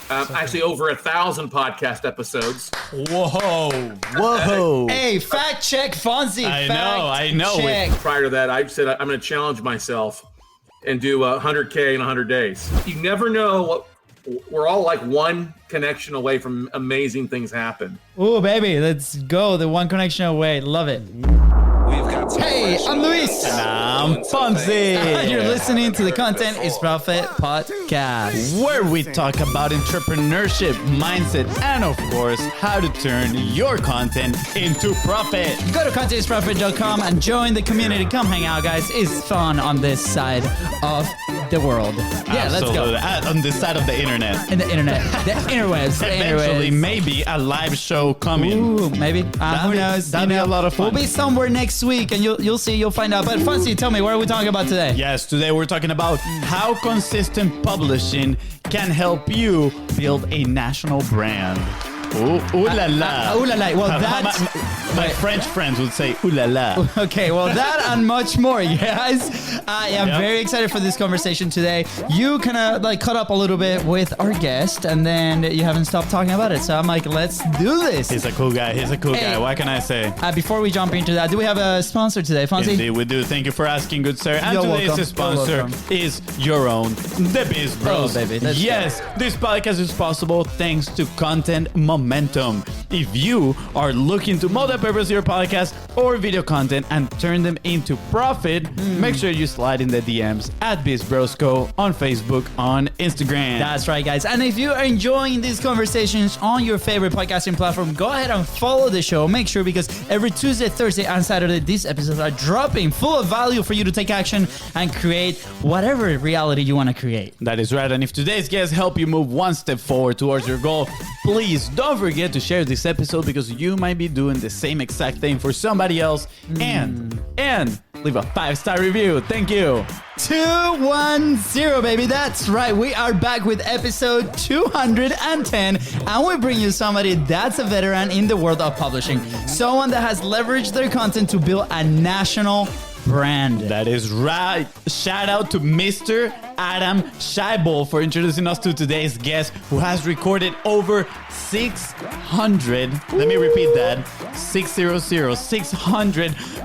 Actually, over 1,000 podcast episodes. Whoa. Hey, fact check, Fonzie. I know. Check. Prior to that, I said I'm going to challenge myself and do 100K in 100 days. You never know what. We're all like one connection away from amazing things happen. Ooh, baby, let's go. The one connection away. Love it. Hey, I'm Luis. And I'm FONZI. You're listening to the Content is Profit podcast, where we talk about entrepreneurship, mindset, and of course, how to turn your content into profit. Go to contentisprofit.com and join the community. Come hang out, guys. It's fun on this side of the world. Yeah, Absolutely. Let's go. On this side of the internet. In the internet. The interwebs. Eventually, maybe a live show coming. Ooh, maybe. Who knows? That'd be a lot of fun. We'll be somewhere next week, and you'll see. You'll find out. But FONZI, tell me, what are we talking about today? Yes, today we're talking about how consistent publishing can help you build a national brand. Ooh la la. Ooh la la. Well, that's... My French friends would say ooh la la. Okay, well, that and much more, guys. I am very excited for this conversation today. You kind of like caught up a little bit with our guest, and then you haven't stopped talking about it. So I'm like, let's do this. He's a cool guy. Hey, what can I say? Before we jump into that, do we have a sponsor today, FONZI? Indeed, we do. Thank you for asking, good sir. And You're today's welcome. sponsor is your own, the BIZBROS. Oh, baby. Yes, this podcast is possible thanks to content momentum. If you are looking to multi-purpose your podcast or video content and turn them into profit, make sure you slide in the DMs at BIZBROSCO on Facebook, on Instagram. That's right, guys. And if you are enjoying these conversations on your favorite podcasting platform, go ahead and follow the show. Make sure, because every Tuesday, Thursday, and Saturday, these episodes are dropping full of value for you to take action and create whatever reality you want to create. That is right. And if today's guests help you move one step forward towards your goal, please don't forget to share this episode, because you might be doing the same exact thing for somebody else. And leave a 5-star review. Thank you. 210, baby. That's right. We are back with episode 210, and we bring you somebody that's a veteran in the world of publishing. Someone that has leveraged their content to build a national brand. That is right. Shout out to Mr. Adam Scheibel for introducing us to today's guest, who has recorded over 600, let me repeat that, 600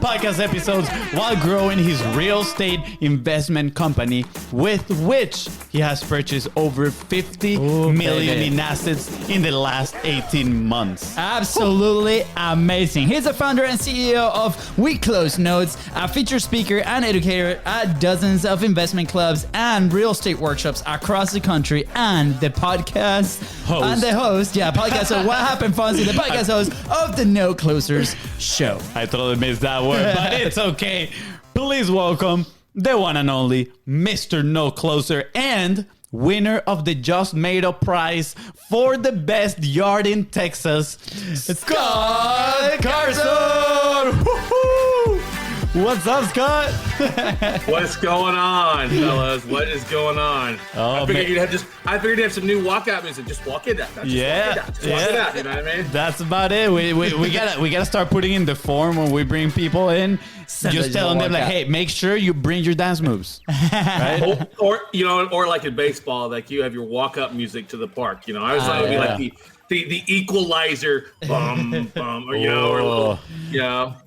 podcast episodes while growing his real estate investment company, with which he has purchased over 50 million in assets in the last 18 months. Absolutely amazing. He's the founder and CEO of We Close Notes, a featured speaker and educator at dozens of investment clubs and real estate workshops across the country, and the podcast host. And the host, podcast. So what happened, FONZI? The podcast host of the No Closers Show. I totally missed that word, but it's okay. Please welcome the one and only Mr. No Closer and winner of the Just Made Up prize for the best yard in Texas, Scott Carson. Woo-hoo! What's up, Scott? What's going on, fellas? What is going on? I figured you'd have some new walkout music. Just walk it out. Walk it out. You know what I mean? That's about it. We gotta start putting in the form when we bring people in. Just telling them, like, hey, make sure you bring your dance moves, right? or like in baseball, like you have your walk-up music to the park. You know, I was thought it would be like the equalizer, bum, or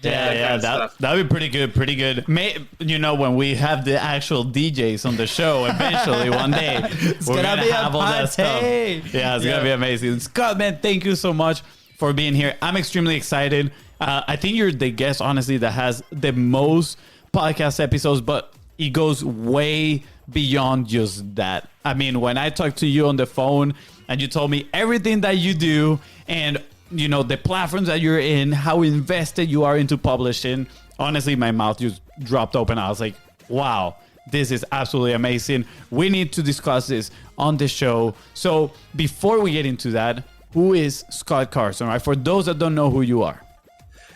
that'd be pretty good. When we have the actual DJs on the show, eventually one day we're gonna have all that stuff. Yeah, it's gonna be amazing. Scott, man, thank you so much for being here. I'm extremely excited. I think you're the guest, honestly, that has the most podcast episodes, but it goes way beyond just that. I mean, when I talked to you on the phone and you told me everything that you do and, the platforms that you're in, how invested you are into publishing, honestly, my mouth just dropped open. I was like, wow, this is absolutely amazing. We need to discuss this on the show. So before we get into that, who is Scott Carson, right? For those that don't know who you are.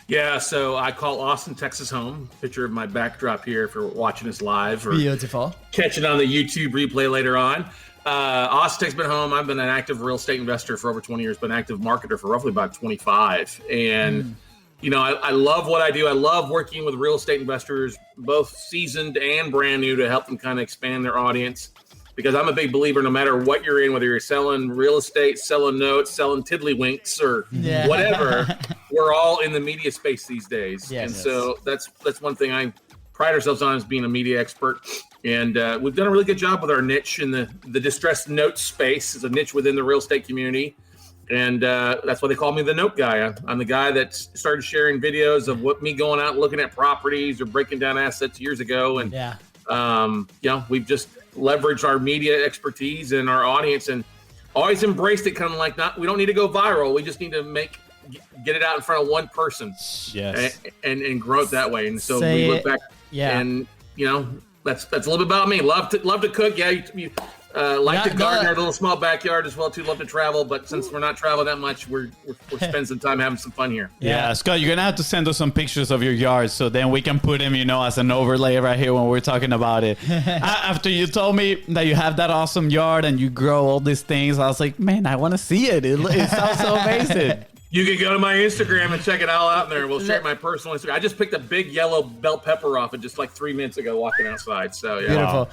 Yeah, so I call Austin, Texas home. Picture of my backdrop here for watching us live. Or beautiful. Catching on the YouTube replay later on. Austin, Texas, been home. I've been an active real estate investor for over 20 years, been an active marketer for roughly about 25. And, I love what I do. I love working with real estate investors, both seasoned and brand new, to help them kind of expand their audience. because I'm a big believer, no matter what you're in, whether you're selling real estate, selling notes, selling tiddlywinks, or whatever, we're all in the media space these days. So that's one thing I pride ourselves on, as being a media expert. And we've done a really good job with our niche in the distressed note space. It's a niche within the real estate community. And that's why they call me the note guy. I'm the guy that started sharing videos of me going out and looking at properties or breaking down assets years ago. And, we've just leveraged our media expertise and our audience, and always embraced it, kind of like, we don't need to go viral. We just need to get it out in front of one person and grow it that way. And so we look back and, that's a little bit about me. Love to cook. You like to garden our little small backyard as well too. Love to travel, but since we're not traveling that much, we're spending some time having some fun here. Yeah, Scott, you're gonna have to send us some pictures of your yard, so then we can put them, as an overlay right here when we're talking about it. After you told me that you have that awesome yard and you grow all these things, I was like, man, I want to see it. It sounds so amazing. You can go to my Instagram and check it all out there. We'll share my personal Instagram. I just picked a big yellow bell pepper off it just like 3 minutes ago walking outside. So, yeah.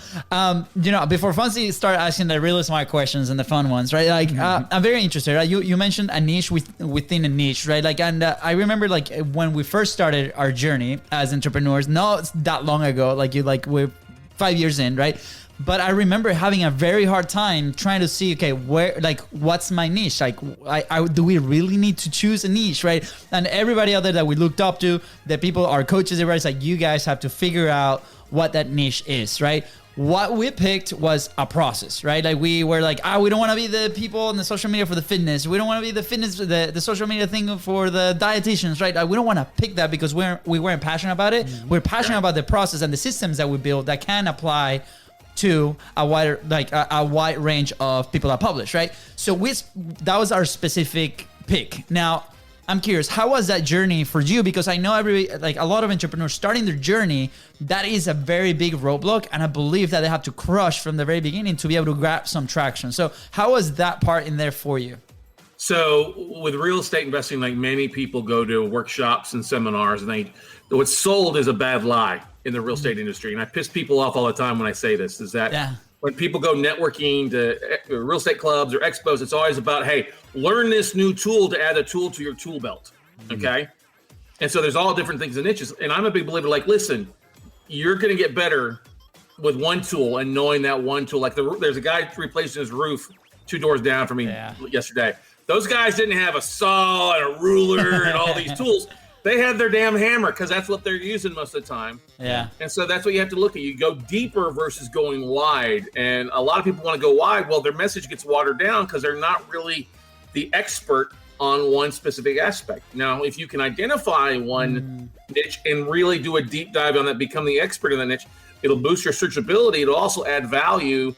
Beautiful. Before Fonzie start asking the really smart questions and the fun ones, right? Like, I'm very interested. Right? You mentioned a niche within a niche, right? Like, and I remember like when we first started our journey as entrepreneurs, not that long ago, we're 5 years in, right? But I remember having a very hard time trying to see, okay, what's my niche? Like, do we really need to choose a niche, right? And everybody out there that we looked up to, the people, our coaches, everybody's like, you guys have to figure out what that niche is, right? What we picked was a process, right? Like, we were like, we don't want to be the people on the social media for the fitness. We don't want to be the fitness, the social media thing for the dietitians, right? We don't want to pick that because we weren't passionate about it. We're passionate about the process and the systems that we build that can apply to a wide range of people that publish, right? So that was our specific pick. Now, I'm curious, how was that journey for you? Because I know a lot of entrepreneurs starting their journey, that is a very big roadblock, and I believe that they have to crush from the very beginning to be able to grab some traction. So how was that part in there for you? So with real estate investing, like many people go to workshops and seminars, and what's sold is a bad lie in the real estate industry. And I piss people off all the time when I say this, is that when people go networking to real estate clubs or expos, it's always about, hey, learn this new tool to add a tool to your tool belt. Okay. And so there's all different things and niches. And I'm a big believer, like, listen, you're going to get better with one tool and knowing that one tool. Like there's a guy replacing his roof 2 doors down from me yesterday. Those guys didn't have a saw and a ruler and all these tools. They had their damn hammer because that's what they're using most of the time. Yeah. And so that's what you have to look at. You go deeper versus going wide. And a lot of people want to go wide. Well, their message gets watered down because they're not really the expert on one specific aspect. Now, if you can identify one niche and really do a deep dive on that, become the expert in that niche, it'll boost your searchability. It'll also add value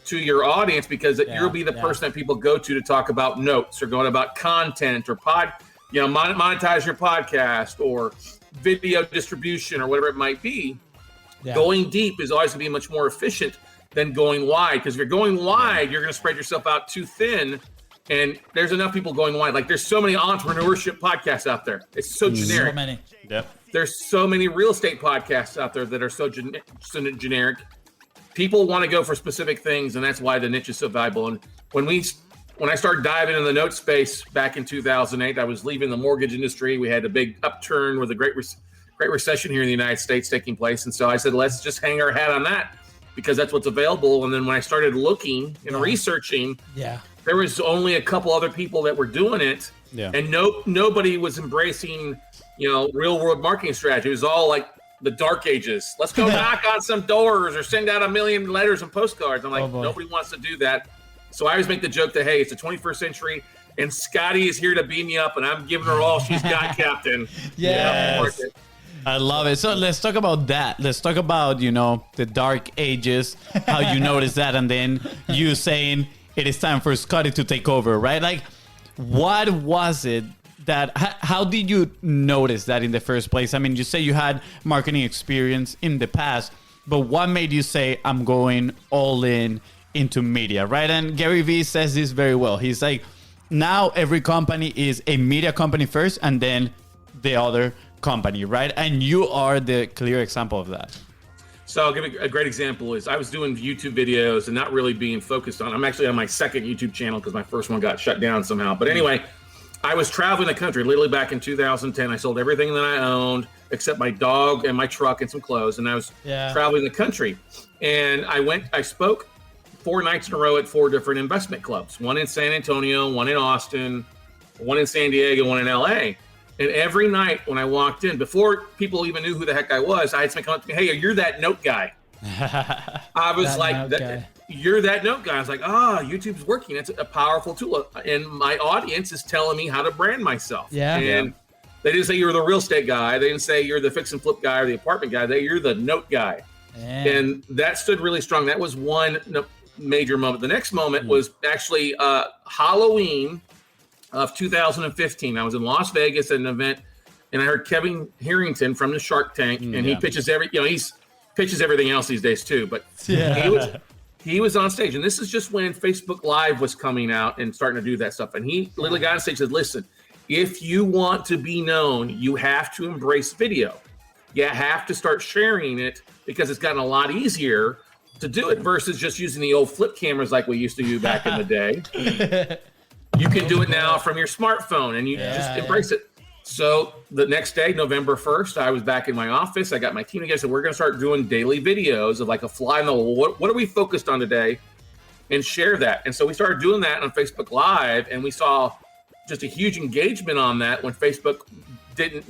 to your audience because you'll be the person that people go to talk about notes or going about content or monetize your podcast or video distribution or whatever it might be. Going deep is always going to be much more efficient than going wide, because if you're going wide, you're going to spread yourself out too thin. And there's enough people going wide. Like, there's so many entrepreneurship podcasts out there. It's so generic. So many. Yep. There's so many real estate podcasts out there that are so generic. People want to go for specific things, and that's why the niche is so valuable. And when I started diving in the note space back in 2008, I was leaving the mortgage industry. We had a big upturn with a great recession here in the United States taking place. And so I said, let's just hang our hat on that because that's what's available. And then when I started looking and researching, there was only a couple other people that were doing it. Yeah. And nobody was embracing, real world marketing strategy. It was all like the dark ages. Let's go knock on some doors or send out 1 million letters and postcards. I'm like, nobody wants to do that. So I always make the joke that, hey, it's the 21st century and Scotty is here to beam me up and I'm giving her all she's got, Captain. Yes. I love it. So let's talk about that. Let's talk about, the dark ages, how you noticed that, and then you saying it is time for Scotty to take over, right? Like, what was it how did you notice that in the first place? I mean, you say you had marketing experience in the past, but what made you say, I'm going all into media, right? And Gary Vee says this very well. He's like, now every company is a media company first and then the other company, right? And you are the clear example of that. So I'll give you a great example is I was doing YouTube videos and not really being focused on. I'm actually on my second YouTube channel because my first one got shut down somehow. But anyway, I was traveling the country literally back in 2010. I sold everything that I owned except my dog and my truck and some clothes. And I was traveling the country. And I spoke 4 nights in a row at 4 different investment clubs, one in San Antonio, one in Austin, one in San Diego, one in LA. And every night when I walked in, before people even knew who the heck I was, I had somebody come up to me, hey, you're that note guy. I was like, you're that note guy. I was like, YouTube's working. It's a powerful tool. And my audience is telling me how to brand myself. Yeah. And they didn't say you were the real estate guy. They didn't say you're the fix and flip guy or the apartment guy. You're the note guy. Yeah. And that stood really strong. That was one major moment. The next moment was actually Halloween of 2015. I was in Las Vegas at an event, and I heard Kevin Harrington from the Shark Tank, and he pitches pitches everything else these days too. But he was on stage, and this is just when Facebook Live was coming out and starting to do that stuff. And he literally got on stage and said, "Listen, if you want to be known, you have to embrace video. You have to start sharing it because it's gotten a lot easier to do it versus just using the old flip cameras like we used to do back in the day." You can do it now from your smartphone, and you just embrace it. So the next day, November 1st, I was back in my office. I got my team together. So we're going to start doing daily videos of like a fly in the wall. What are we focused on today? And share that. And so we started doing that on Facebook Live, and we saw just a huge engagement on that when Facebook didn't,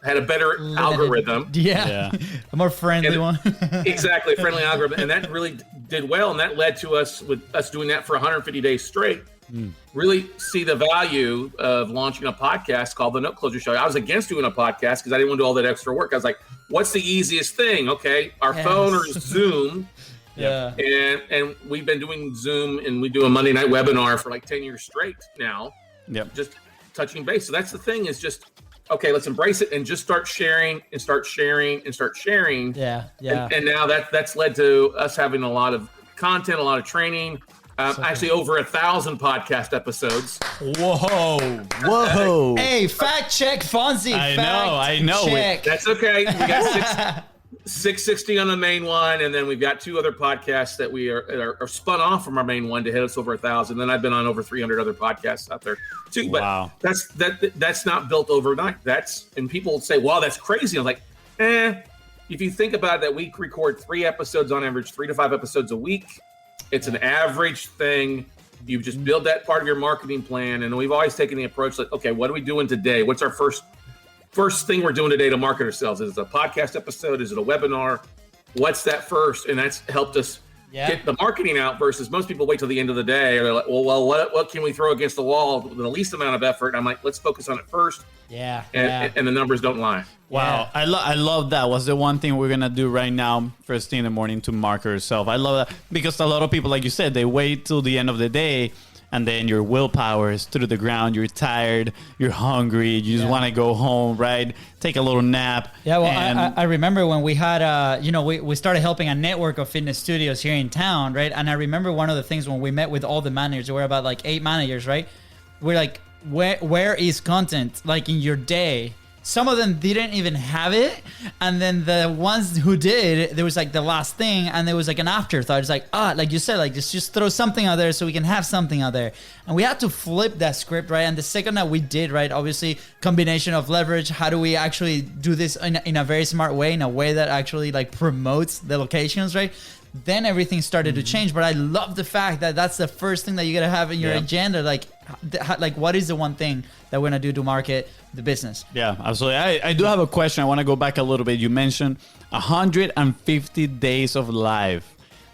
had a better algorithm. Yeah. A more friendly one. Exactly, friendly algorithm. And that really did well. And that led to us doing that for 150 days straight. Really see the value of launching a podcast called The Note Closure Show. I was against doing a podcast because I didn't want to do all that extra work. I was like, what's the easiest thing? Okay, our phone or Zoom. And we've been doing Zoom, and we do a Monday night webinar for like 10 years straight now. Just touching base. So that's the thing is just, okay, let's embrace it and just start sharing and start sharing and start sharing. And now that's led to us having a lot of content, a lot of training. Actually, over 1,000 podcast episodes. Whoa! Hey, fact check, Fonzie. I know. That's okay. We got 660 on the main one, and then we've got 2 other podcasts that we are spun off from our main one to hit us over 1,000. Then I've been on over 300 other podcasts out there too. But that's not built overnight. And people say, "Wow, that's crazy." I'm like, if you think about it, that we record 3 episodes on average, 3 to 5 episodes a week. It's an average thing. You just build that part of your marketing plan. And we've always taken the approach like, okay, what are we doing today? What's our first thing we're doing today to market ourselves? Is it a podcast episode? Is it a webinar? What's that first? And that's helped us get the marketing out versus most people wait till the end of the day. They're like, well, what can we throw against the wall with the least amount of effort? And I'm like, let's focus on it first. And the numbers don't lie. Wow. I love that. What's the one thing we're going to do right now, first thing in the morning, to market ourselves? I love that because a lot of people, like you said, they wait till the end of the day, and then your willpower is through the ground. You're tired. You're hungry. You just want to go home, right? Take a little nap. Yeah, well, I remember when we had, we started helping a network of fitness studios here in town, right? And I remember one of the things when we met with all the managers, there were about like 8 managers, right? We're like, where is content like in your day? Some of them didn't even have it, and then the ones who did, there was like the last thing, and there was like an afterthought. It's like, like you said, like just throw something out there so we can have something out there. And we had to flip that script, right? And the second that we did, right, obviously combination of leverage. How do we actually do this in a very smart way, in a way that actually like promotes the locations, right? Then everything started to change. But I love the fact that that's the first thing that you gotta have in your agenda. Like what is the one thing that we're gonna do to market the business? Yeah, absolutely. I do have a question. I want to go back a little bit. You mentioned 150 days of live.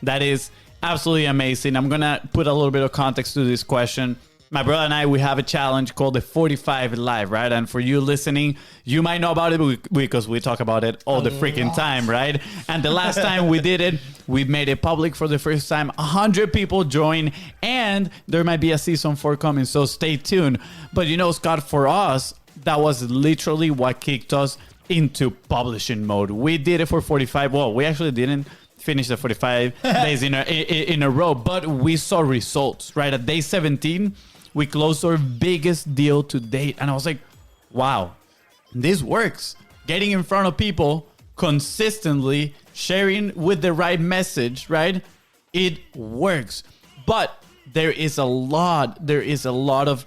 That is absolutely amazing. I'm gonna put a little bit of context to this question. My brother and I, we have a challenge called the 45 Live, right? And for you listening, you might know about it because we talk about it all the freaking time, right? And the last time we did it, we made it public for the first time. 100 people joined, and there might be a season 4 coming, so stay tuned. But Scott, for us, that was literally what kicked us into publishing mode. We did it for 45. Well, we actually didn't finish the 45 days in a row, but we saw results, right? At day 17, we closed our biggest deal to date. And I was like, wow, this works. Getting in front of people consistently sharing with the right message, right? It works. But there is a lot of,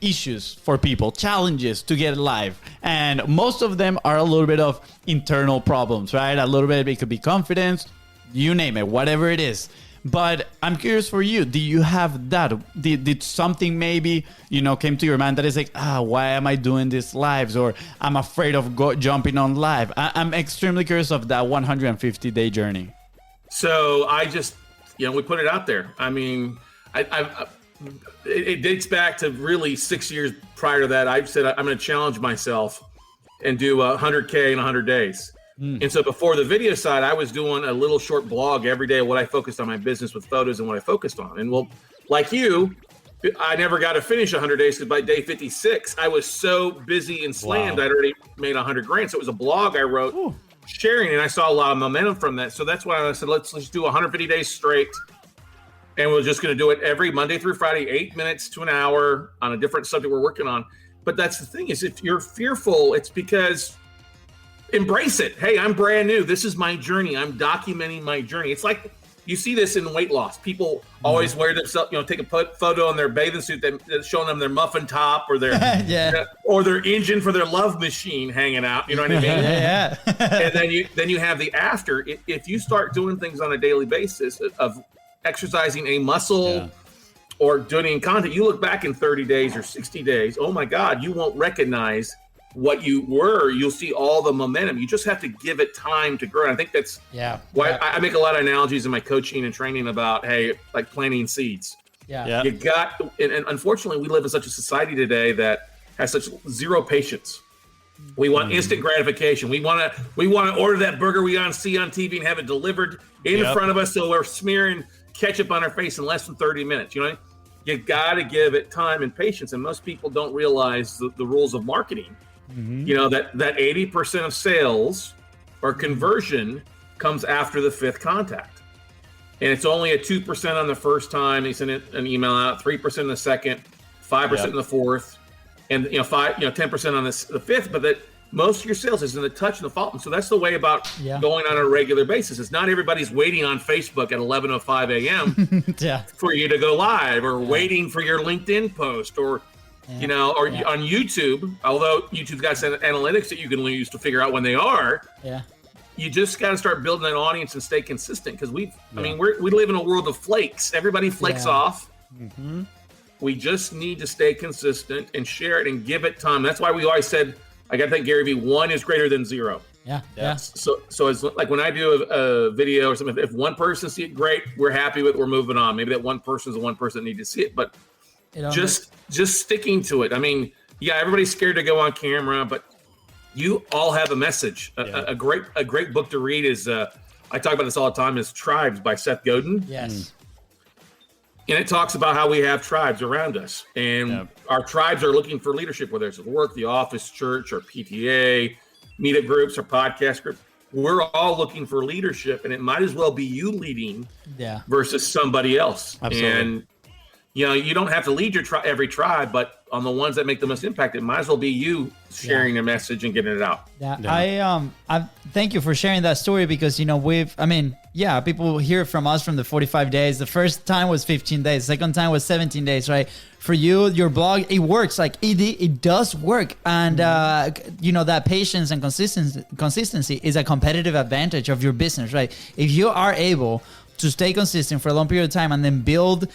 issues for people, challenges to get live. And most of them are a little bit of internal problems, right? A little bit, it could be confidence, you name it, whatever it is. But I'm curious for you, do you have that? Did something maybe, came to your mind that is like, why am I doing these lives? Or I'm afraid of jumping on live. I'm extremely curious of that 150-day journey. So I just, we put it out there. I mean, it dates back to really 6 years prior to that. I said, I'm going to challenge myself and do 100K in 100 days. And so before the video side, I was doing a little short blog every day of what I focused on my business with photos and what I focused on. And well, like you, I never got to finish 100 days because by day 56, I was so busy and slammed. I'd already made 100 grand. So it was a blog I wrote sharing, and I saw a lot of momentum from that. So that's why I said, let's do 150 days straight. And we're just going to do it every Monday through Friday, 8 minutes to an hour on a different subject we're working on. But that's the thing is, if you're fearful, it's because embrace it. Hey, I'm brand new. This is my journey. I'm documenting my journey. It's like you see this in weight loss. People always wear themselves, take a photo on their bathing suit that's showing them their muffin top or their or their engine for their love machine hanging out. You know what I mean? And then you have the after. If you start doing things on a daily basis of exercising a muscle or doing content, you look back in 30 days or 60 days. Oh my God, you won't recognize what you were. You'll see all the momentum. You just have to give it time to grow. And I think that's why I make a lot of analogies in my coaching and training about, hey, like planting seeds. You got, and unfortunately, we live in such a society today that has such zero patience. We want instant gratification. We want to order that burger we see on TV and have it delivered in front of us, so we're smearing ketchup on our face in less than 30 minutes. You got to give it time and patience. And most people don't realize the rules of marketing. That 80% of sales or conversion comes after the fifth contact. And it's only a 2% on the first time they send an email out, 3% in the second, 5% in the fourth, and 10% on the fifth. But that most of your sales is in the touch and the follow. And so that's the way about going on a regular basis. It's not everybody's waiting on Facebook at 11:05 a.m. for you to go live, or waiting for your LinkedIn post, or on YouTube, although YouTube's got some analytics that you can use to figure out when they are. You just got to start building an audience and stay consistent, because we live in a world of flakes. Everybody flakes off. We just need to stay consistent and share it and give it time. That's why we always said, I got to think, Gary Vee, 1 is greater than 0. So it's like when I do a video or something, if one person see it, great, we're happy with it, we're moving on. Maybe that one person is the one person that needs to see it, but just sticking to it. I mean, everybody's scared to go on camera, but you all have a message. A great book to read is I talk about this all the time, is Tribes by Seth Godin. And it talks about how we have tribes around us, and our tribes are looking for leadership, whether it's at work, the office, church, or PTA, meetup groups, or podcast groups. We're all looking for leadership, and it might as well be you leading versus somebody else. Absolutely. And you don't have to lead every tribe, but on the ones that make the most impact, it might as well be you sharing a message and getting it out. I thank you for sharing that story, because people hear from us from the 45 days. The first time was 15 days. Second time was 17 days, right? For you, your blog, it works. Like it does work. And, that patience and consistency is a competitive advantage of your business, right? If you are able to stay consistent for a long period of time and then build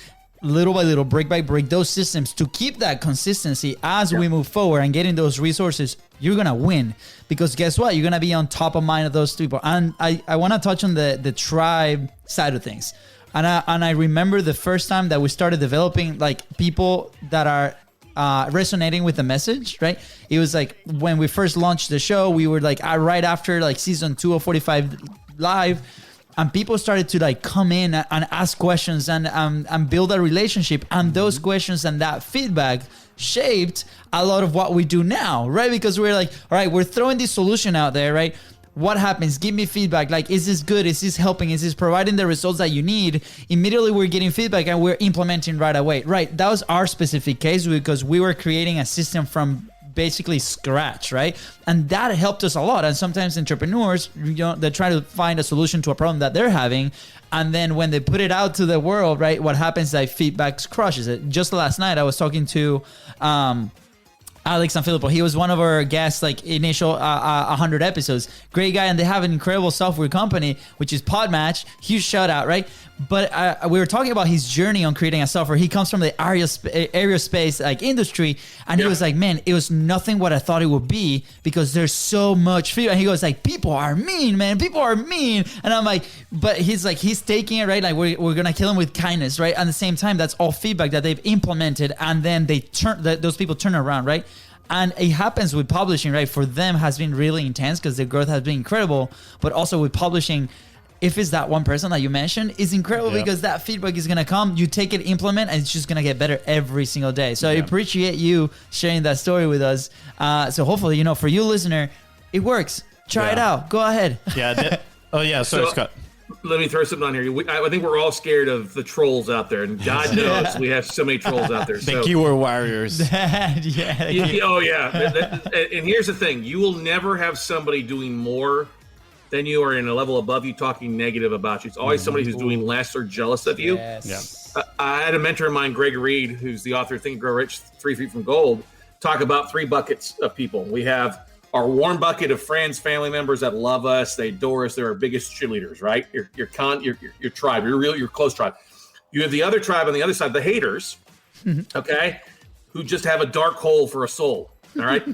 little by little, brick by brick, those systems to keep that consistency as we move forward and getting those resources, you're going to win. Because guess what? You're going to be on top of mind of those people. And I want to touch on the tribe side of things. And I remember the first time that we started developing like people that are resonating with the message, right? It was like when we first launched the show, we were like right after like season 2 of 45 Live. And people started to like come in and ask questions and build a relationship. And those questions and that feedback shaped a lot of what we do now, right? Because we're like, all right, we're throwing this solution out there, right? What happens? Give me feedback. Like, is this good? Is this helping? Is this providing the results that you need? Immediately we're getting feedback and we're implementing right away, right? That was our specific case, because we were creating a system from basically scratch, right? And that helped us a lot. And sometimes entrepreneurs, they try to find a solution to a problem that they're having, and then when they put it out to the world, right, what happens is that feedback crushes it. Just last night I was talking to Alex and Filippo. He was one of our guests, like initial 100 episodes. Great guy, and they have an incredible software company, which is Podmatch. Huge shout out, right? But we were talking about his journey on creating a software. He comes from the aerospace like industry, and he was like, "Man, it was nothing what I thought it would be because there's so much feedback." And he goes like, "People are mean, man. People are mean." And I'm like, but he's taking it, right? Like we're gonna kill him with kindness, right? At the same time, that's all feedback that they've implemented, and then those people turn around, right? And it happens with publishing, right? For them has been really intense because the growth has been incredible, but also with publishing, if it's that one person that you mentioned, is incredible because that feedback is going to come. You take it, implement, and it's just going to get better every single day. So I appreciate you sharing that story with us. So hopefully, for you listener, it works. Try it out. Go ahead. Sorry, Scott. Let me throw something on here. I think we're all scared of the trolls out there, and God knows we have so many trolls out there. The keyword warriors. And here's the thing: you will never have somebody doing more than you are in a level above you talking negative about you. It's always somebody who's doing less or jealous of you. I had a mentor of mine, Greg Reed, who's the author of Think and Grow Rich, 3 Feet from Gold, talk about 3 buckets of people. We have our warm bucket of friends, family members that love us, they adore us, they're our biggest cheerleaders, right? Your tribe, your close tribe. You have the other tribe on the other side, the haters, okay, who just have a dark hole for a soul. All right,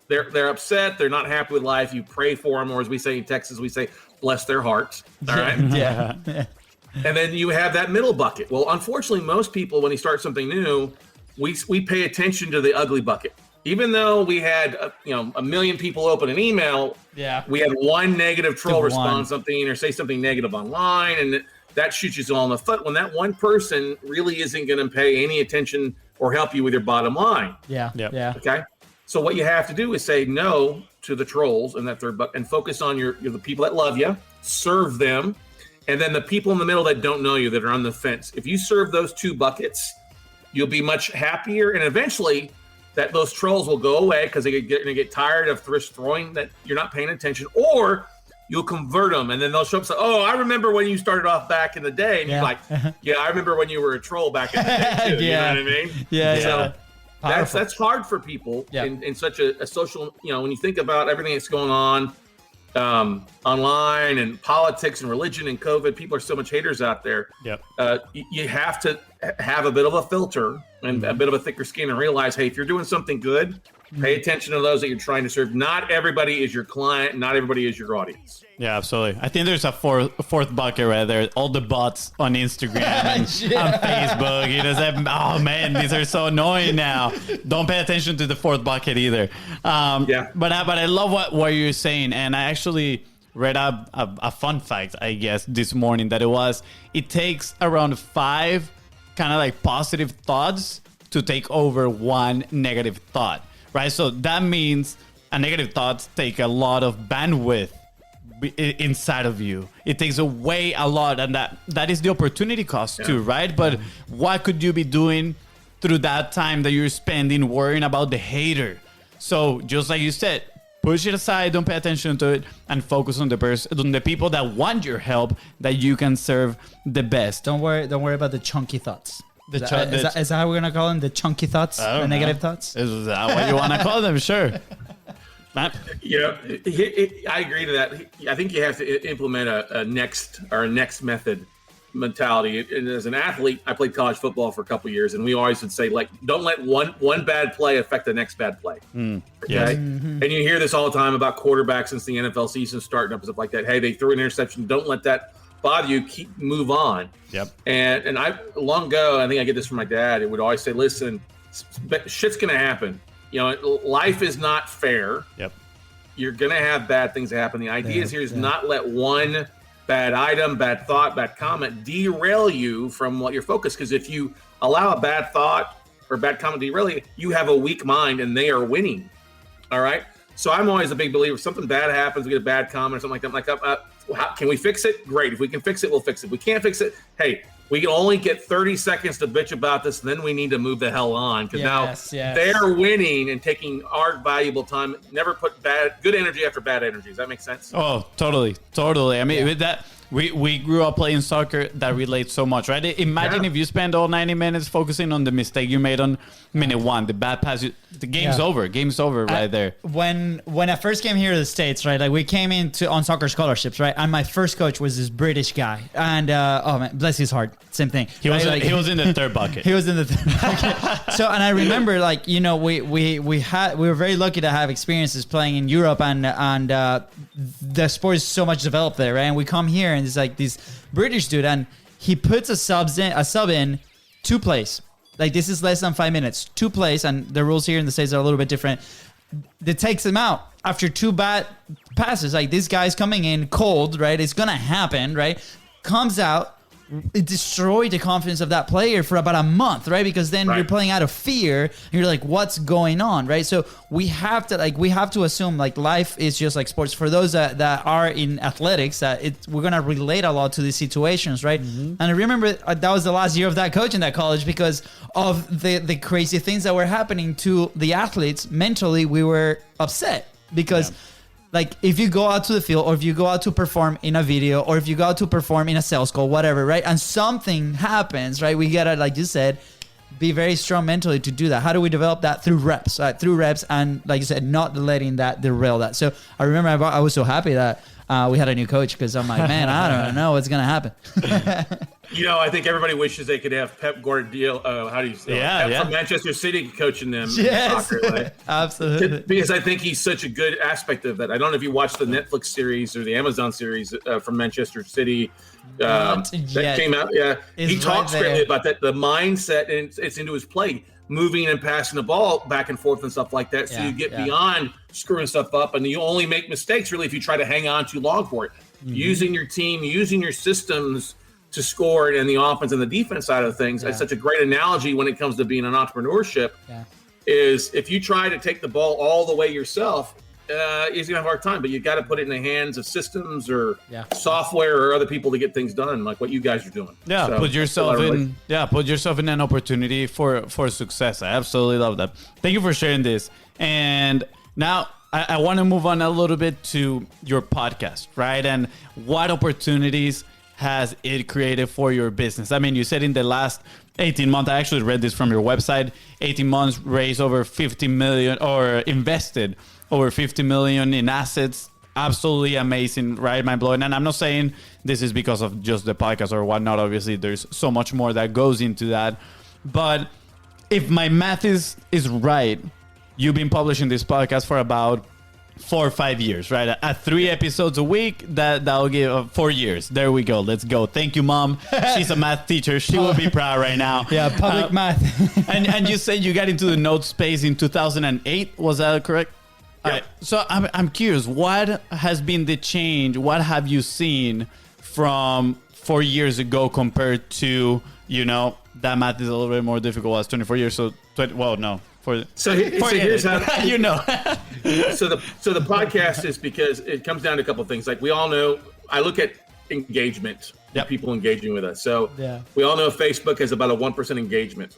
they're upset, they're not happy with life. You pray for them, or as we say in Texas, we say, bless their hearts. All right, And then you have that middle bucket. Well, unfortunately, most people, when they start something new, we pay attention to the ugly bucket. Even though we had a million people open an email, we had one negative troll respond something or say something negative online, and that shoots you all in the foot when that one person really isn't going to pay any attention or help you with your bottom line. Okay. So what you have to do is say no to the trolls and that third bucket, and focus on the people that love you, serve them, and then the people in the middle that don't know you, that are on the fence. If you serve those 2 buckets, you'll be much happier, and eventually those trolls will go away because they're going to get tired of throwing that you're not paying attention, or you'll convert them, and then they'll show up and say, "Oh, I remember when you started off back in the day," and you're like, "Yeah, I remember when you were a troll back in the day too." You know what I mean? So that's hard for people in such a social. When you think about everything that's going on online and politics and religion and COVID, people are so much haters out there. You have to have a bit of a filter and a bit of a thicker skin and realize, hey, if you're doing something good, pay attention to those that you're trying to serve. Not everybody is your client. Not everybody is your audience. Yeah, absolutely. I think there's a fourth bucket right there. All the bots on Instagram and on Facebook. Oh man, these are so annoying now. Don't pay attention to the fourth bucket either. But I love what you're saying, and I actually read a fun fact, I guess, this morning that it takes around 5 kind of like positive thoughts to take over 1 negative thought. Right, so that means a negative thoughts take a lot of bandwidth inside of you. It takes away a lot, and that is the opportunity cost too, right? But what could you be doing through that time that you're spending worrying about the hater? So just like you said, push it aside, don't pay attention to it, and focus on the people that want your help, that you can serve the best. Don't worry about the chunky thoughts. Is that how we're gonna call them? The chunky thoughts, the negative thoughts. Is that what you want to call them? Sure. I agree to that. I think you have to implement a next method mentality. And as an athlete, I played college football for a couple of years, and we always would say, like, don't let one bad play affect the next bad play. Okay. And you hear this all the time about quarterbacks since the NFL season starting up and stuff like that. Hey, they threw an interception. Don't let that bother you. Move on. And I long ago, I think I get this from my dad. It would always say, listen, shit's gonna happen. Life is not fair. You're gonna have bad things happen. The idea is not let one bad item, bad thought, bad comment derail you from what you're focused. Because if you allow a bad thought or bad comment to derail you, you have a weak mind and they are winning. All right. So I'm always a big believer. If something bad happens, we get a bad comment or something like that. How can we fix it? Great. If we can fix it, we'll fix it. If we can't fix it, hey, We only get 30 seconds to bitch about this, and then we need to move the hell on, because now they're winning and taking our valuable time. Never put good energy after bad energy. Does that make sense? Oh, totally. I mean, with that, we grew up playing soccer. That relates so much, right? Imagine if you spend all 90 minutes focusing on the mistake you made on minute 1, the bad pass. The game's over. Game's over right there. When I first came here to the States, right? Like we came on soccer scholarships, right? And my first coach was this British guy, and oh man, bless his heart, same thing. He was in the third bucket. He was in the third bucket. So, and I remember, like, you know, we were very lucky to have experiences playing in Europe, and the sport is so much developed there, right? And we come here, and it's like this British dude, and he puts a sub in 2 plays. Like, this is less than 5 minutes, 2 plays, and the rules here in the States are a little bit different. That takes him out after 2 bad passes. Like, this guy's coming in cold, right? It's gonna happen, right? Comes out, it destroyed the confidence of that player for about a month, right? Because then you're playing out of fear, and you're like, what's going on, right? So we have to assume, like, life is just like sports. For those that are in athletics, we're gonna relate a lot to these situations, right? And I remember that was the last year of that coach in that college, because of the crazy things that were happening to the athletes. Mentally, we were upset because like, if you go out to the field, or if you go out to perform in a video, or if you go out to perform in a sales call, whatever, right? And something happens, right? We gotta, like you said, be very strong mentally to do that. How do we develop that? Through reps, and like you said, not letting that derail that. So I remember I was so happy that we had a new coach, because I'm like, man, I don't know what's gonna happen. You know, I think everybody wishes they could have Pep Guardiola. How do you say Pep from Manchester City coaching them in soccer, right? Absolutely. Because I think he's such a good aspect of that. I don't know if you watched the Netflix series or the Amazon series from Manchester City that came out. Yeah, he talks greatly about that, the mindset, and it's into his play, moving and passing the ball back and forth and stuff like that. So you get beyond screwing stuff up, and you only make mistakes really if you try to hang on too long for it. Using your team, using your systems to score, and the offense and the defense side of things. It's such a great analogy when it comes to being an entrepreneurship. Is if you try to take the ball all the way yourself, he's gonna have a hard time. But you got to put it in the hands of systems or software or other people to get things done, like what you guys are doing. Yeah, so, put yourself in an opportunity for success. I absolutely love that. Thank you for sharing this. And now I want to move on a little bit to your podcast, right? And what opportunities has it created for your business? I mean, you said in the last 18 months, I actually read this from your website, 18 months raised over 50 million, or invested over 50 million in assets. Absolutely amazing, right? Mind blowing. And I'm not saying this is because of just the podcast or whatnot. Obviously, there's so much more that goes into that. But if my math is right, you've been publishing this podcast for about 4 or 5 years, right? At 3 episodes a week, that'll give 4 years. There we go. Let's go. Thank you, Mom. She's a math teacher. She will be proud right now. Yeah, public math. and you said you got into the note space in 2008. Was that correct? Yeah. Right. So I'm curious, what has been the change? What have you seen from 4 years ago compared to, that math is a little bit more difficult as 24 years. So, So here's how you know. So the podcast is because it comes down to a couple of things. Like, we all know, I look at engagement, people engaging with us. So we all know Facebook has about a 1% engagement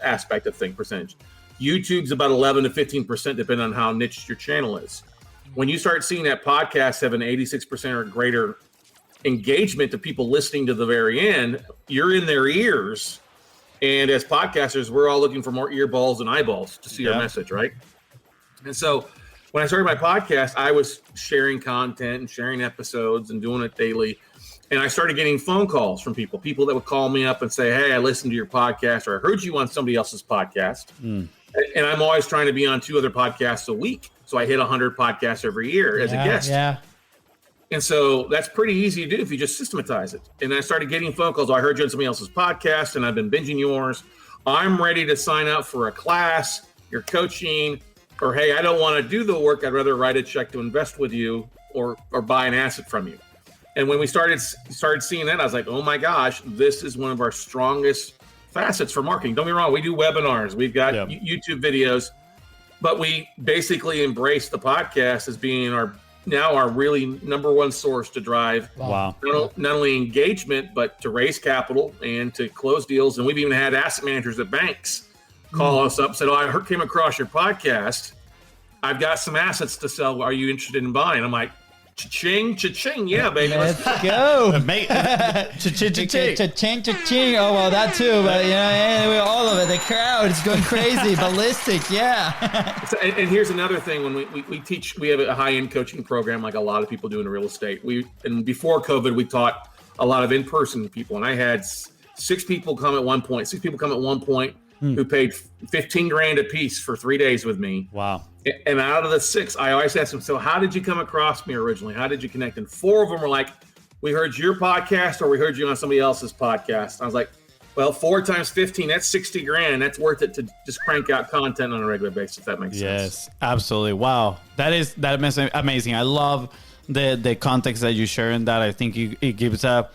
aspect of percentage. YouTube's about 11 to 15%, depending on how niche your channel is. When you start seeing that podcast have an 86% or greater engagement of people listening to the very end, you're in their ears. And as podcasters, we're all looking for more earballs and eyeballs to see our message, right? And so when I started my podcast, I was sharing content and sharing episodes and doing it daily. And I started getting phone calls from people that would call me up and say, hey, I listened to your podcast, or I heard you on somebody else's podcast. And I'm always trying to be on 2 other podcasts a week. So I hit 100 podcasts every year as a guest. And so that's pretty easy to do if you just systematize it. And I started getting phone calls. I heard you on somebody else's podcast, and I've been binging yours. I'm ready to sign up for a class, you're coaching, or, hey, I don't want to do the work. I'd rather write a check to invest with you or buy an asset from you. And when we started seeing that, I was like, oh my gosh, this is one of our strongest facets for marketing. Don't get me wrong. We do webinars. We've got YouTube videos, but we basically embrace the podcast as being our now our really number one source to drive Wow. not only engagement, but to raise capital and to close deals. And we've even had asset managers at banks call us up and said, oh, I came across your podcast. I've got some assets to sell. Are you interested in buying? I'm like, cha-ching, cha-ching. Yeah, baby. Let's go. Cha-ching. Cha-ching, cha-ching. Oh, well, that too. But, anyway, all of it. The crowd is going crazy, ballistic. Yeah. And here's another thing. When we teach, we have a high-end coaching program like a lot of people do in real estate. And before COVID, we taught a lot of in-person people. And I had six people come at one point who paid $15,000 a piece for 3 days with me. Wow. And out of the six, I always ask them, so how did you come across me originally? How did you connect? And four of them were like, we heard your podcast or we heard you on somebody else's podcast. I was like, well, 4 times 15, that's $60,000. That's worth it to just crank out content on a regular basis, if that makes sense. Yes, absolutely. Wow. That is amazing. I love the context that you share in that. I think it gives a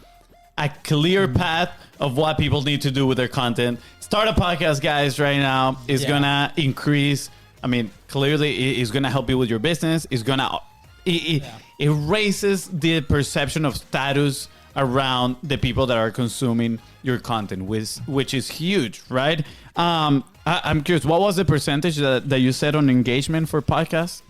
clear path of what people need to do with their content. Start a podcast, guys, right now. It's going to increase. I mean, clearly, it's going to help you with your business. It's going to... It raises the perception of status around the people that are consuming your content, which is huge, right? I'm curious, what was the percentage that you said on engagement for podcasts?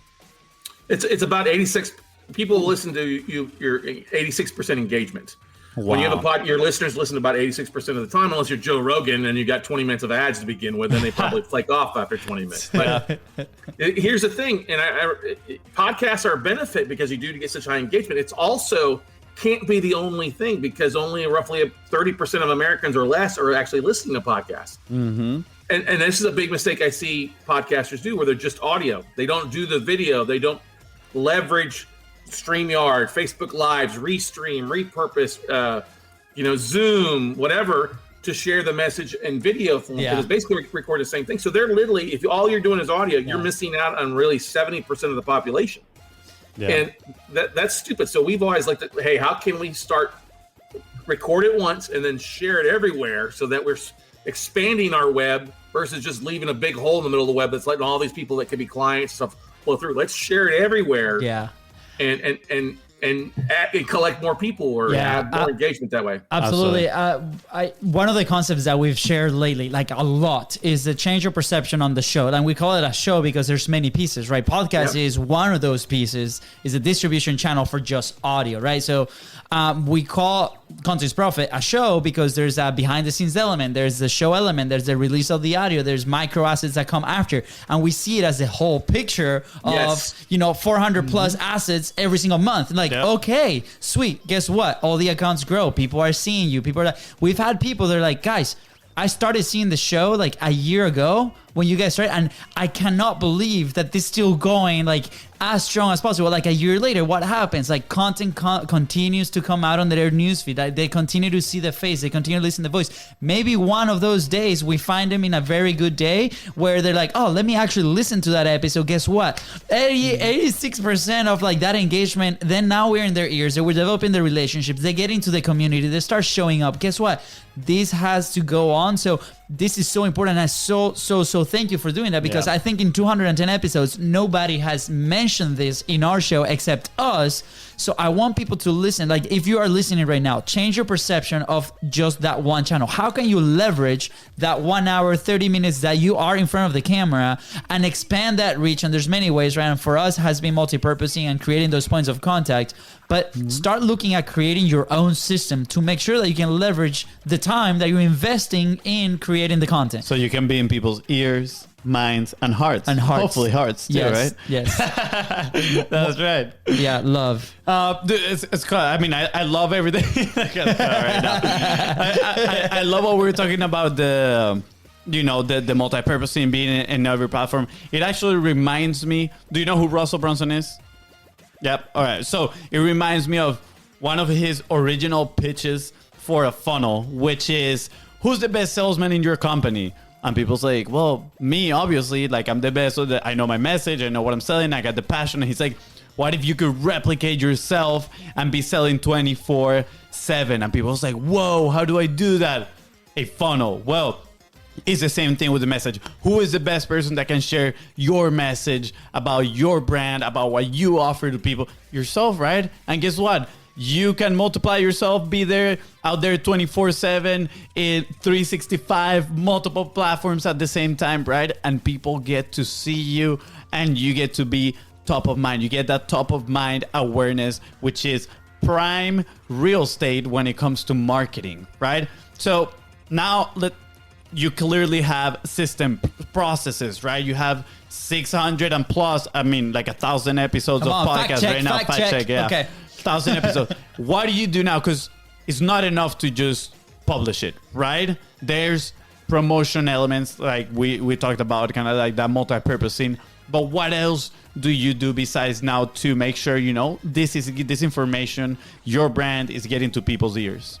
It's about 86. People listen to you. Your 86% engagement. Wow. When you have your listeners listen about 86% of the time, unless you're Joe Rogan and you got 20 minutes of ads to begin with, then they probably flake off after 20 minutes. But here's the thing, and podcasts are a benefit because you do get such high engagement. It's also can't be the only thing because only roughly 30% of Americans or less are actually listening to podcasts. Mm-hmm. And this is a big mistake I see podcasters do where they're just audio. They don't do the video. They don't leverage StreamYard, Facebook Lives, Restream, Repurpose, Zoom, whatever, to share the message in video form. Because it's basically record the same thing. So they're literally, if all you're doing is audio, you're missing out on really 70% of the population. Yeah. And that's stupid. So we've always looked at, hey, how can we start record it once and then share it everywhere so that we're expanding our web versus just leaving a big hole in the middle of the web that's letting all these people that could be clients and stuff flow through. Let's share it everywhere. Yeah. And collect more people or have more engagement that way. Absolutely. One of the concepts that we've shared lately, like a lot, is the change your perception on the show. And we call it a show because there's many pieces, right? Podcast is one of those pieces, is a distribution channel for just audio, right? So we call Content is Profit a show because there's a behind the scenes element, there's the show element, there's the release of the audio, there's micro assets that come after. And we see it as a whole picture of, 400 plus assets every single month. Like, okay, sweet. Guess what? All the accounts grow. People are seeing you. We've had people that are like, guys, I started seeing the show like a year ago when you guys started, and I cannot believe that this is still going like as strong as possible. Like a year later, what happens? Like content continues to come out on their newsfeed. They continue to see the face. They continue to listen to the voice. Maybe one of those days we find them in a very good day where they're like, oh, let me actually listen to that episode. Guess what? 86% of like that engagement, then now we're in their ears. We're developing the relationships. They get into the community. They start showing up. Guess what? This has to go on. So this is so important. And so thank you for doing that because I think in 210 episodes, nobody has mentioned this in our show except us. So I want people to listen. Like if you are listening right now, change your perception of just that one channel. How can you leverage that 1 hour, 30 minutes that you are in front of the camera and expand that reach? And there's many ways, right? And for us has been multi-purposing and creating those points of contact. But start looking at creating your own system to make sure that you can leverage the time that you're investing in creating the content. So you can be in people's ears, minds, and hearts. Hopefully hearts too, right? Yes. That's right. Yeah, love. It's cool. I mean, I love everything. right now. I love what we were talking about, the multi-purposing being in every platform. It actually reminds me, do you know who Russell Brunson is? Yep. All right. So it reminds me of one of his original pitches for a funnel, which is, who's the best salesman in your company? And people's like, well, me, obviously, like I'm the best. So that I know my message. I know what I'm selling. I got the passion. And he's like, what if you could replicate yourself and be selling 24/7? And people's like, whoa, how do I do that? A funnel. Well, It's the same thing with the message. Who is the best person that can share your message about your brand, about what you offer to people? Yourself, right? And guess what? You can multiply yourself, be there, out there 24/7, in 365, multiple platforms at the same time, right? And people get to see you, and you get to be top of mind. You get that top of mind awareness, which is prime real estate when it comes to marketing, right? So now you clearly have system processes, right? You have 600 and plus, like 1,000 episodes of podcasts right now. Fact check. Yeah. Okay. 1,000 episodes. What do you do now? Because it's not enough to just publish it, right? There's promotion elements like we talked about, kind of like that multi-purposing. But what else do you do besides now to make sure, this information, your brand is getting to people's ears?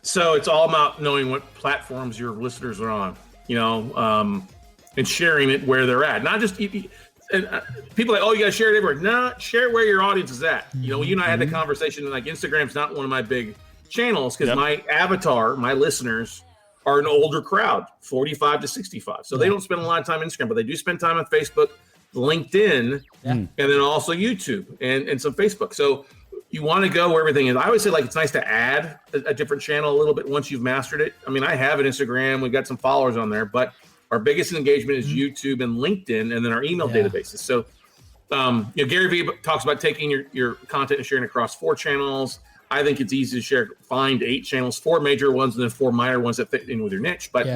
So it's all about knowing what platforms your listeners are on, and sharing it where they're at. Not just people like, oh, you got to share it everywhere. No, share where your audience is at. You and I had the conversation, like Instagram's not one of my big channels because my avatar, my listeners are an older crowd, 45 to 65. So they don't spend a lot of time on Instagram, but they do spend time on Facebook, LinkedIn, and then also YouTube and some Facebook. So you want to go where everything is. I always say, like, it's nice to add a different channel a little bit once you've mastered it. I mean, I have an Instagram. We've got some followers on there, but our biggest engagement is YouTube and LinkedIn, and then our email databases. So, Gary Vee talks about taking your content and sharing across 4 channels. I think it's easy to find 8 channels, 4 major ones, and then 4 minor ones that fit in with your niche. But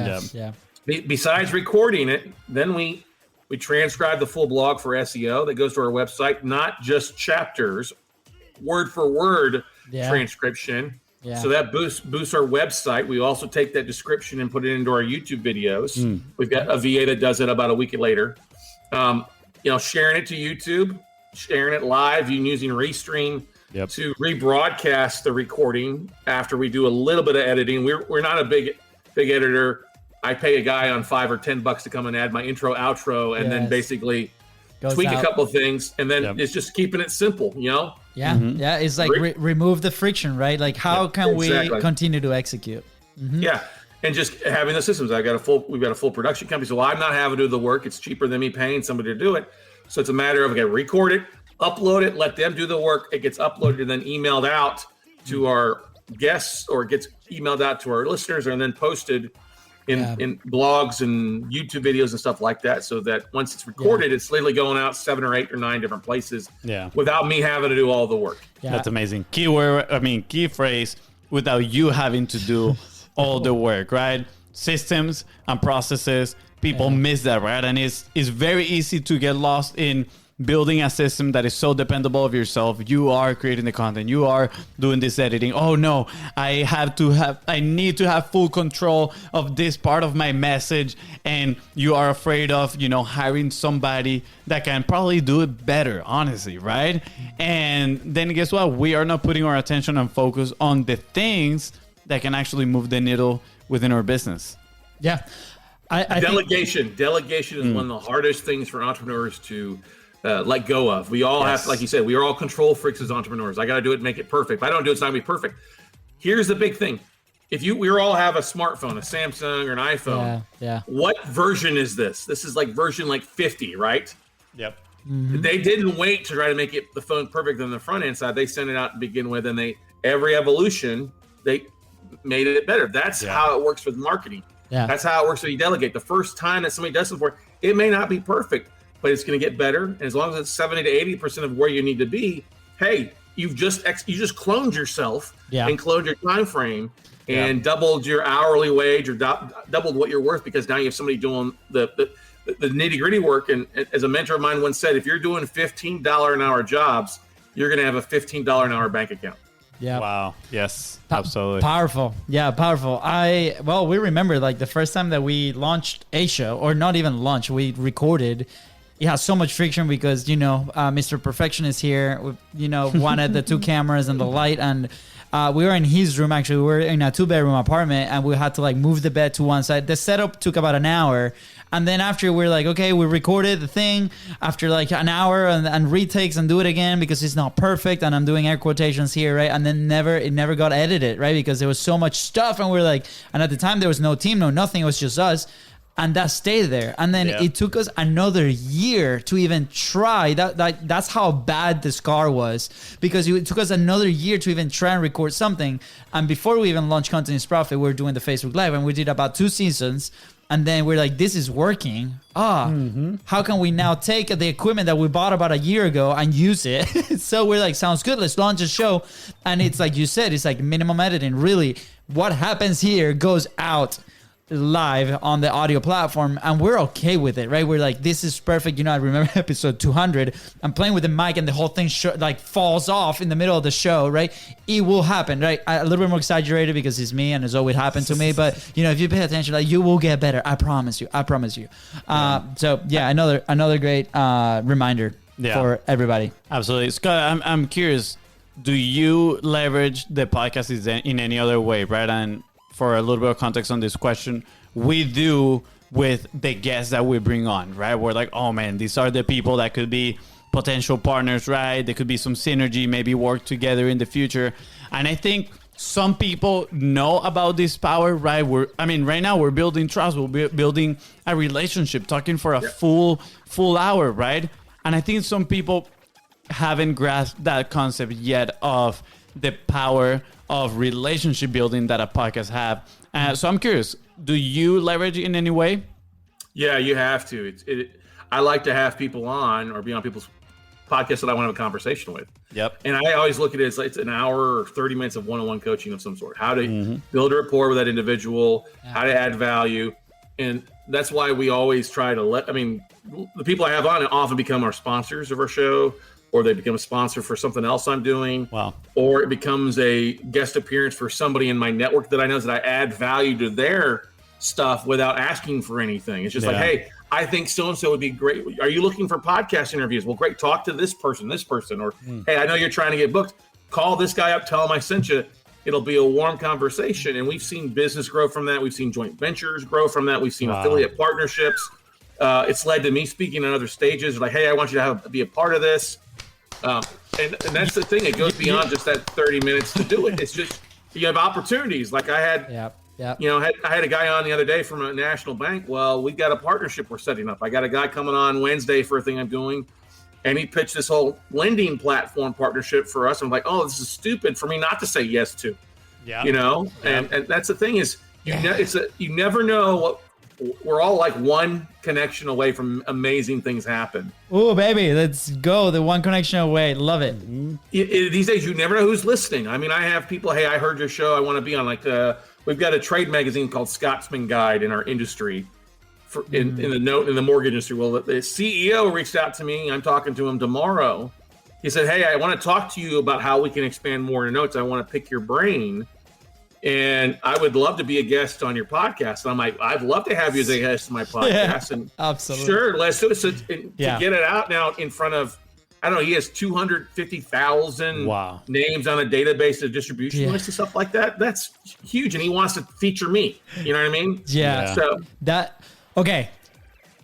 besides recording it, then we transcribe the full blog for SEO that goes to our website, not just chapters, word for word transcription. So that boosts our website. We also take that description and put it into our YouTube videos. We've got a VA that does it about a week later. Sharing it to YouTube, sharing it live, using Restream to rebroadcast the recording after we do a little bit of editing. We're not a big editor. I pay a guy on $5 or $10 to come and add my intro, outro, and then basically tweak a couple of things, and then it's just keeping it simple, It's like remove the friction, right? Like, how can we continue to execute? And just having the systems. We've got a full production company, so I'm not having to do the work. It's cheaper than me paying somebody to do it. So it's a matter of record it, upload it, let them do the work. It gets uploaded and then emailed out to our guests, or it gets emailed out to our listeners, and then posted in blogs and YouTube videos and stuff like that, so that once it's recorded, it's literally going out 7 or 8 or 9 different places without me having to do all the work. That's amazing. Key phrase, without you having to do all the work, right? Systems and processes, people miss that, right? And it's very easy to get lost in building a system that is so dependable of yourself. You are creating the content. You are doing this editing. Oh no, I need to have full control of this part of my message. And you are afraid of, hiring somebody that can probably do it better, honestly, right? And then guess what? We are not putting our attention and focus on the things that can actually move the needle within our business. Yeah. Delegation is one of the hardest things for entrepreneurs to let go of. We all have, like you said, we are all control freaks as entrepreneurs. I got to do it, make it perfect. If I don't do it, it's not going to be perfect. Here's the big thing. We all have a smartphone, a Samsung or an iPhone. What version is this? This is version 50, right? Yep. Mm-hmm. They didn't wait to try to make the phone perfect on the front end side. They sent it out to begin with, and every evolution, they made it better. That's how it works with marketing. That's how it works when you delegate. The first time that somebody does something for it may not be perfect, but it's going to get better. And as long as it's 70 to 80% of where you need to be, hey, you just cloned yourself and cloned your time frame and doubled your hourly wage, or doubled what you're worth, because now you have somebody doing the nitty gritty work. And as a mentor of mine once said, if you're doing $15 an hour jobs, you're going to have a $15 an hour bank account. Yeah. Wow. Yes. Absolutely. Powerful. Yeah. Powerful. We remember the first time that we launched a show, or not even launched, we recorded. It has so much friction because, Mr. Perfectionist here, wanted the 2 cameras and the light. And we were in his room, actually. We were in a 2-bedroom apartment, and we had to move the bed to one side. The setup took about an hour. And then after we're like, okay, we recorded the thing after like an hour and retakes and do it again because it's not perfect. And I'm doing air quotations here, right? And then it never got edited, right? Because there was so much stuff and we're like, and at the time there was no team, no nothing. It was just us. And that stayed there. And then it took us another year to even try. That's how bad the scar was. Because it took us another year to even try and record something. And before we even launched Content is Profit, we were doing the Facebook Live. And we did about 2 seasons. And then we're like, this is working. How can we now take the equipment that we bought about a year ago and use it? So we're like, sounds good. Let's launch a show. And it's like you said, it's like minimum editing. Really, what happens here goes out live on the audio platform, and we're okay with it, right? We're like, this is perfect. You know, I remember episode 200. I'm playing with the mic and the whole thing like falls off in the middle of the show, right? It will happen, right? A little bit more exaggerated because it's me and it's always happened to me. But you know, if you pay attention, like you will get better. I promise you. I promise you. So yeah, another great reminder for everybody. Absolutely, Scott. I'm curious. Do you leverage the podcast in any other way, right? And for a little bit of context on this question, we do with the guests that we bring on, right? We're like, oh man, these are the people that could be potential partners, right? There could be some synergy, maybe work together in the future. And I think some people know about this power, right? Right now we're building trust, we're building a relationship, talking for a full hour, right? And I think some people haven't grasped that concept yet of the power of relationship building that a podcast have. So I'm curious, do you leverage it in any way? Yeah, you have to. I like to have people on or be on people's podcasts that I want to have a conversation with. Yep. And I always look at it as it's an hour or 30 minutes of one-on-one coaching of some sort. How to build a rapport with that individual, how to add value. And that's why we always try to the people I have on often become our sponsors of our show, or they become a sponsor for something else I'm doing. Wow. Or it becomes a guest appearance for somebody in my network that I know that I add value to their stuff without asking for anything. It's just like, hey, I think so-and-so would be great. Are you looking for podcast interviews? Well, great. Talk to this person. Or, hey, I know you're trying to get booked. Call this guy up. Tell him I sent you. It'll be a warm conversation. And we've seen business grow from that. We've seen joint ventures grow from that. We've seen affiliate partnerships. It's led to me speaking on other stages. Like, hey, I want you to be a part of this. And that's the thing. It goes beyond just that 30 minutes to do it. It's just you have opportunities. Like I had, I had a guy on the other day from a national bank. Well, we got a partnership we're setting up. I got a guy coming on Wednesday for a thing I'm doing, and he pitched this whole lending platform partnership for us. I'm like, oh, this is stupid for me not to say yes to. Yeah. You know, and that's the thing is, you never know what. We're all like one connection away from amazing things happen. Oh, baby, let's go. The one connection away. Love it. These days, you never know who's listening. I mean, I have people, hey, I heard your show. I want to be on. Like, we've got a trade magazine called Scotsman Guide in our industry, in the mortgage industry. Well, the CEO reached out to me. I'm talking to him tomorrow. He said, hey, I want to talk to you about how we can expand more into notes. I want to pick your brain. And I would love to be a guest on your podcast. And I'm like, I'd love to have you as a guest on my podcast. And absolutely. Sure, let's do it. So to get it out now in front of, I don't know, he has 250,000 names on a database of distribution list and stuff like that. That's huge. And he wants to feature me. You know what I mean? Yeah. So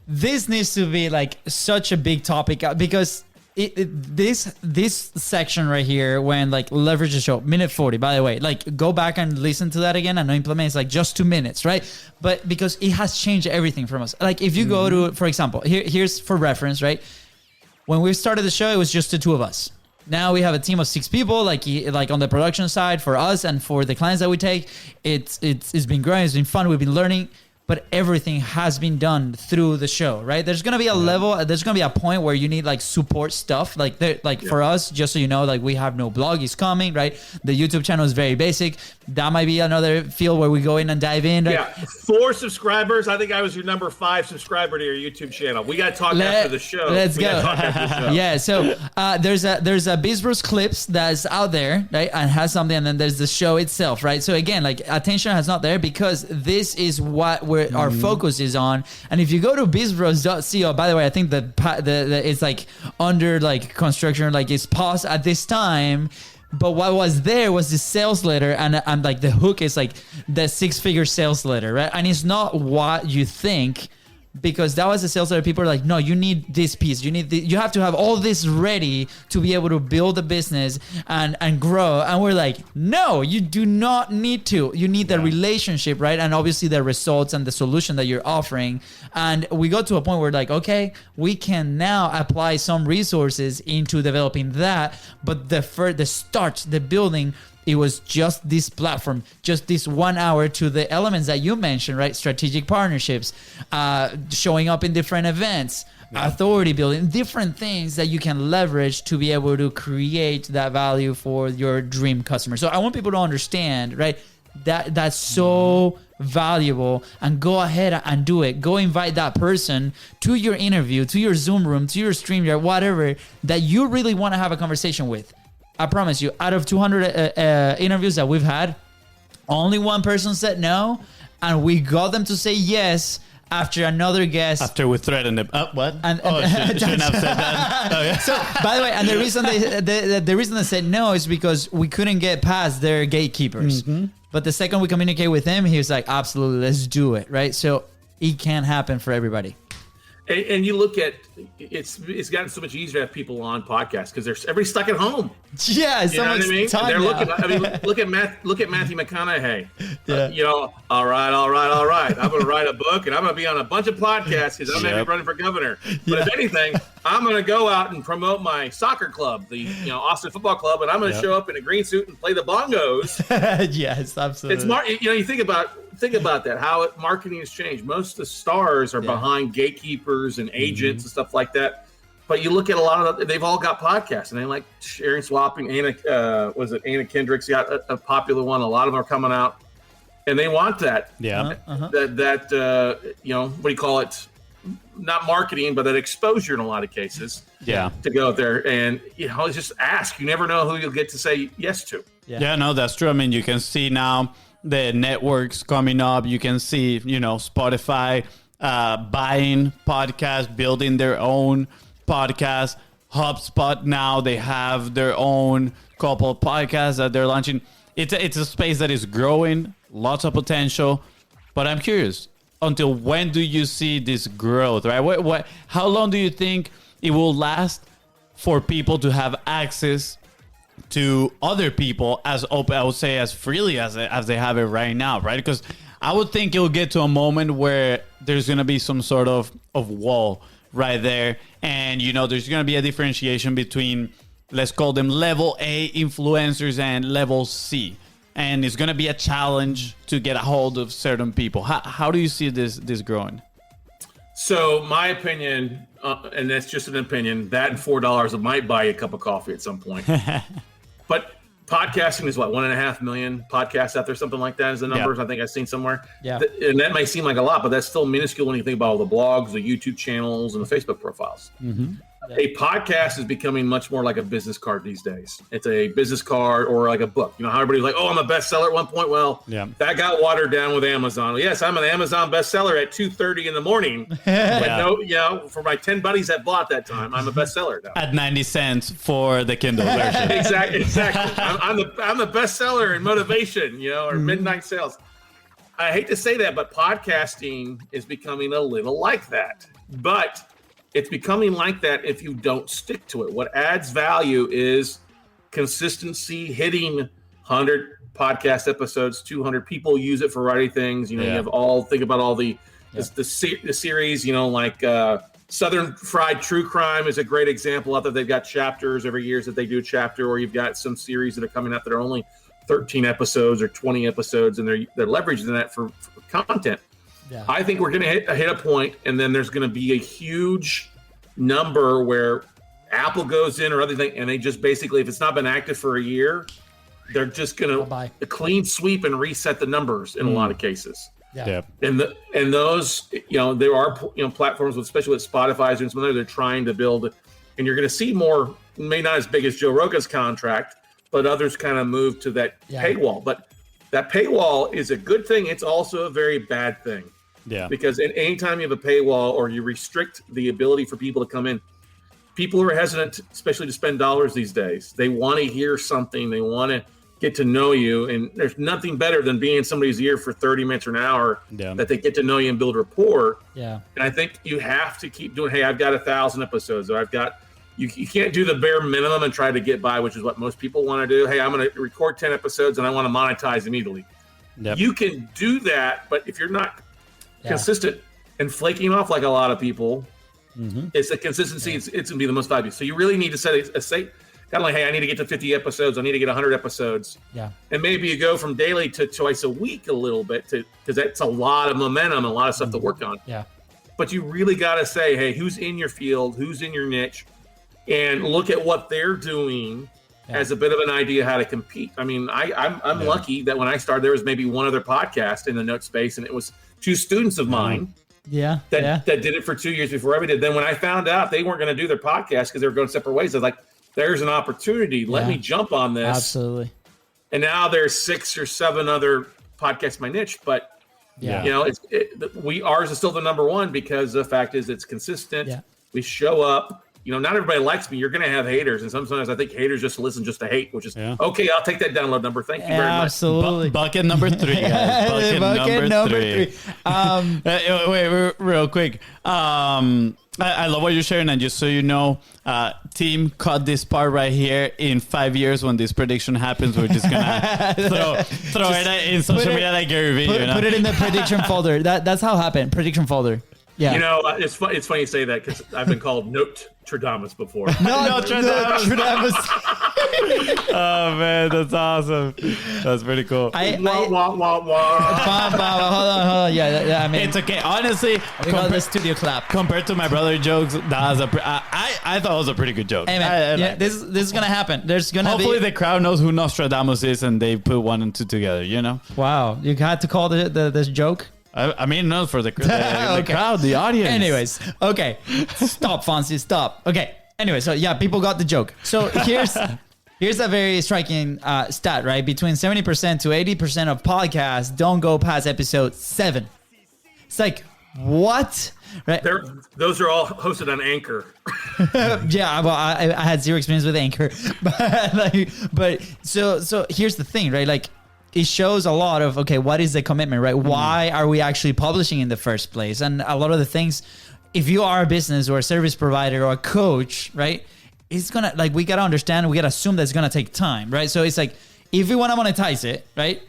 this needs to be like such a big topic because this section right here, when like leverage the show, minute 40, by the way, like go back and listen to that again. I know Implement is like just 2 minutes, right? But because it has changed everything from us. Like if you go to, for example, here's for reference, right? When we started the show, it was just the two of us. Now we have a team of 6 people, like on the production side for us and for the clients that we take. It's been growing, it's been fun, we've been learning. But everything has been done through the show, right? There's gonna be a level, there's gonna be a point where you need like support stuff. For us, just so you know, like we have no blog is coming, right? The YouTube channel is very basic. That might be another field where we go in and dive in. Right? Yeah, 4 subscribers. I think I was your number 5 subscriber to your YouTube channel. We got to talk after the show. Let's go. Yeah, so there's a BIZBROS clips that's out there, right? And has something, and then there's the show itself, right? So again, like attention is not there because this is what our focus is on. And if you go to bizbros.co, by the way, I think the it's like under like construction, like it's paused at this time. But what was there was the sales letter, and like the hook is like the 6-figure sales letter, right? And it's not what you think because that was the sales letter. People are like, no, you need this piece. You have to have all this ready to be able to build a business and grow. And we're like, no, you do not need to. You need the relationship, right? And obviously the results and the solution that you're offering. And we got to a point where like, okay, we can now apply some resources into developing that. But the building, it was just this platform, just this 1 hour to the elements that you mentioned, right? Strategic partnerships, showing up in different events, authority building, different things that you can leverage to be able to create that value for your dream customer. So I want people to understand, right? That's so valuable, and go ahead and do it. Go invite that person to your interview, to your Zoom room, to your StreamYard, whatever that you really want to have a conversation with. I promise you, out of 200 interviews that we've had, only one person said no, and we got them to say yes after another guest. After we threatened them. What? Shouldn't have said that. Oh, yeah. So, by the way, and the reason the reason they said no is because we couldn't get past their gatekeepers. Mm-hmm. But the second we communicate with him, he was like, absolutely, let's do it, right? So it can happen for everybody. And you look at it's gotten so much easier to have people on podcasts because everybody's stuck at home. Yeah, you know what I mean? They're looking. I mean, look at Matthew McConaughey. Yeah. All right. I'm going to write a book and I'm going to be on a bunch of podcasts because I'm going to be running for governor. But if anything, I'm going to go out and promote my soccer club, the Austin Football Club, and I'm going to show up in a green suit and play the bongos. Yes, absolutely. It's you think about that, how marketing has changed. Most of the stars are behind gatekeepers and agents and stuff like that. But you look at a lot of they've all got podcasts, and they like sharing, swapping. Anna Kendrick's got a popular one. A lot of them are coming out, and they want that. Yeah. That what do you call it? Not marketing, but that exposure in a lot of cases. Yeah. To go out there and just ask. You never know who you'll get to say yes to. Yeah, no, that's true. I mean, you can see now the networks coming up. You can see, Spotify buying podcasts, building their own podcast. HubSpot now, they have their own couple of podcasts that they're launching. It's a space that is growing, lots of potential. But I'm curious, until when do you see this growth, right? How long do you think it will last for people to have access to other people as open, I would say, as freely as they have it right now, right? Because I would think it will get to a moment where there's going to be some sort of wall right there. And, there's going to be a differentiation between, let's call them level A influencers and level C. And it's going to be a challenge to get a hold of certain people. How do you see this growing? So my opinion, and that's just an opinion, that and $4 might buy you a cup of coffee at some point. But podcasting is 1.5 million podcasts out there, something like that is the numbers. I think I've seen somewhere. Yeah. And that might seem like a lot, but that's still minuscule when you think about all the blogs, the YouTube channels, and the Facebook profiles. Mm-hmm. A podcast is becoming much more like a business card these days. It's a business card or like a book. How everybody's like, oh, I'm a bestseller at one point. Well, that got watered down with Amazon. Yes, I'm an Amazon bestseller at 2:30 in the morning. But for my 10 buddies that bought that time, I'm a bestseller now. At 90 cents for the Kindle version. Exactly. I'm the bestseller in motivation, or midnight sales. I hate to say that, but podcasting is becoming a little like that. But it's becoming like that if you don't stick to it. What adds value is consistency, hitting 100 podcast episodes, 200 people use it for writing things. You have think about all the series, like Southern Fried True Crime is a great example out there. They've got chapters every year that they do a chapter, or you've got some series that are coming out that are only 13 episodes or 20 episodes, and they're leveraging that for content. Yeah. I think we're going to hit a point, and then there's going to be a huge number where Apple goes in or other thing, and they just basically, if it's not been active for a year, they're just going to clean sweep and reset the numbers in a lot of cases. Yeah. And those, there are platforms, especially with Spotify and some other, they're trying to build, and you're going to see more, maybe not as big as Joe Rogan's contract, but others kind of move to that paywall. But that paywall is a good thing. It's also a very bad thing. Yeah. Because anytime you have a paywall or you restrict the ability for people to come in, people are hesitant, especially to spend dollars these days. They want to hear something. They want to get to know you. And there's nothing better than being in somebody's ear for 30 minutes or an hour that they get to know you and build rapport. Yeah. And I think you have to keep doing, hey, I've got 1,000 episodes, or I've got, you can't do the bare minimum and try to get by, which is what most people want to do. Hey, I'm going to record 10 episodes and I want to monetize immediately. Yep. You can do that, but if you're not consistent and flaking off like a lot of people, it's the consistency. It's going to be the most valuable. So you really need to set a kind of like, hey, I need to get to 50 episodes. I need to get 100 episodes. Yeah. And maybe you go from daily to twice a week a little bit, because that's a lot of momentum and a lot of stuff to work on. Yeah. But you really got to say, hey, who's in your field? Who's in your niche? And look at what they're doing as a bit of an idea how to compete. I mean, I'm lucky that when I started, there was maybe one other podcast in the note space, and it was 2 students of mine that did it for 2 years before I did. Then when I found out they weren't going to do their podcast because they were going separate ways, I was like, there's an opportunity. Let me jump on this. Absolutely. And now there's 6 or 7 other podcasts my niche, but you know, ours is still the number one because the fact is it's consistent. Yeah. We show up. You know, not everybody likes me. You're going to have haters. And sometimes I think haters just listen just to hate, which is, okay, I'll take that download number. Thank you very much. Absolutely. Bucket number 3, guys. Bucket number 3. Wait, real quick. I love what you're sharing. And just so you know, team, cut this part right here. In 5 years, when this prediction happens, we're just going to throw it in social media like Gary Vee. Put it in the prediction folder. That's how it happened. Prediction folder. Yeah. You know, it's funny you say that because I've been called Nostradamus before. Nostradamus. Oh, man, that's awesome. That's pretty cool. Hold on. Yeah, I mean, it's okay. Honestly, we got the studio clap. Compared to my brother jokes, that was I thought it was a pretty good joke. Hey, man, this is going to happen. There's going to be... Hopefully the crowd knows who Nostradamus is and they put 1 and 2 together, you know? Wow. You had to call this joke? I mean, no, for the crowd, the audience. Anyways, okay. Stop, Fonzie, stop. Okay. Anyway, so people got the joke. So here's a very striking stat, right? Between 70% to 80% of podcasts don't go past episode 7. It's like, what? Right? Those are all hosted on Anchor. Yeah, well, I had 0 experience with Anchor. But so here's the thing, right? Like, it shows a lot of, okay, what is the commitment, right? Why are we actually publishing in the first place? And a lot of the things, if you are a business or a service provider or a coach, right, it's going to, like, we got to understand, we got to assume that it's going to take time, right? So it's like, if we want to monetize it, right,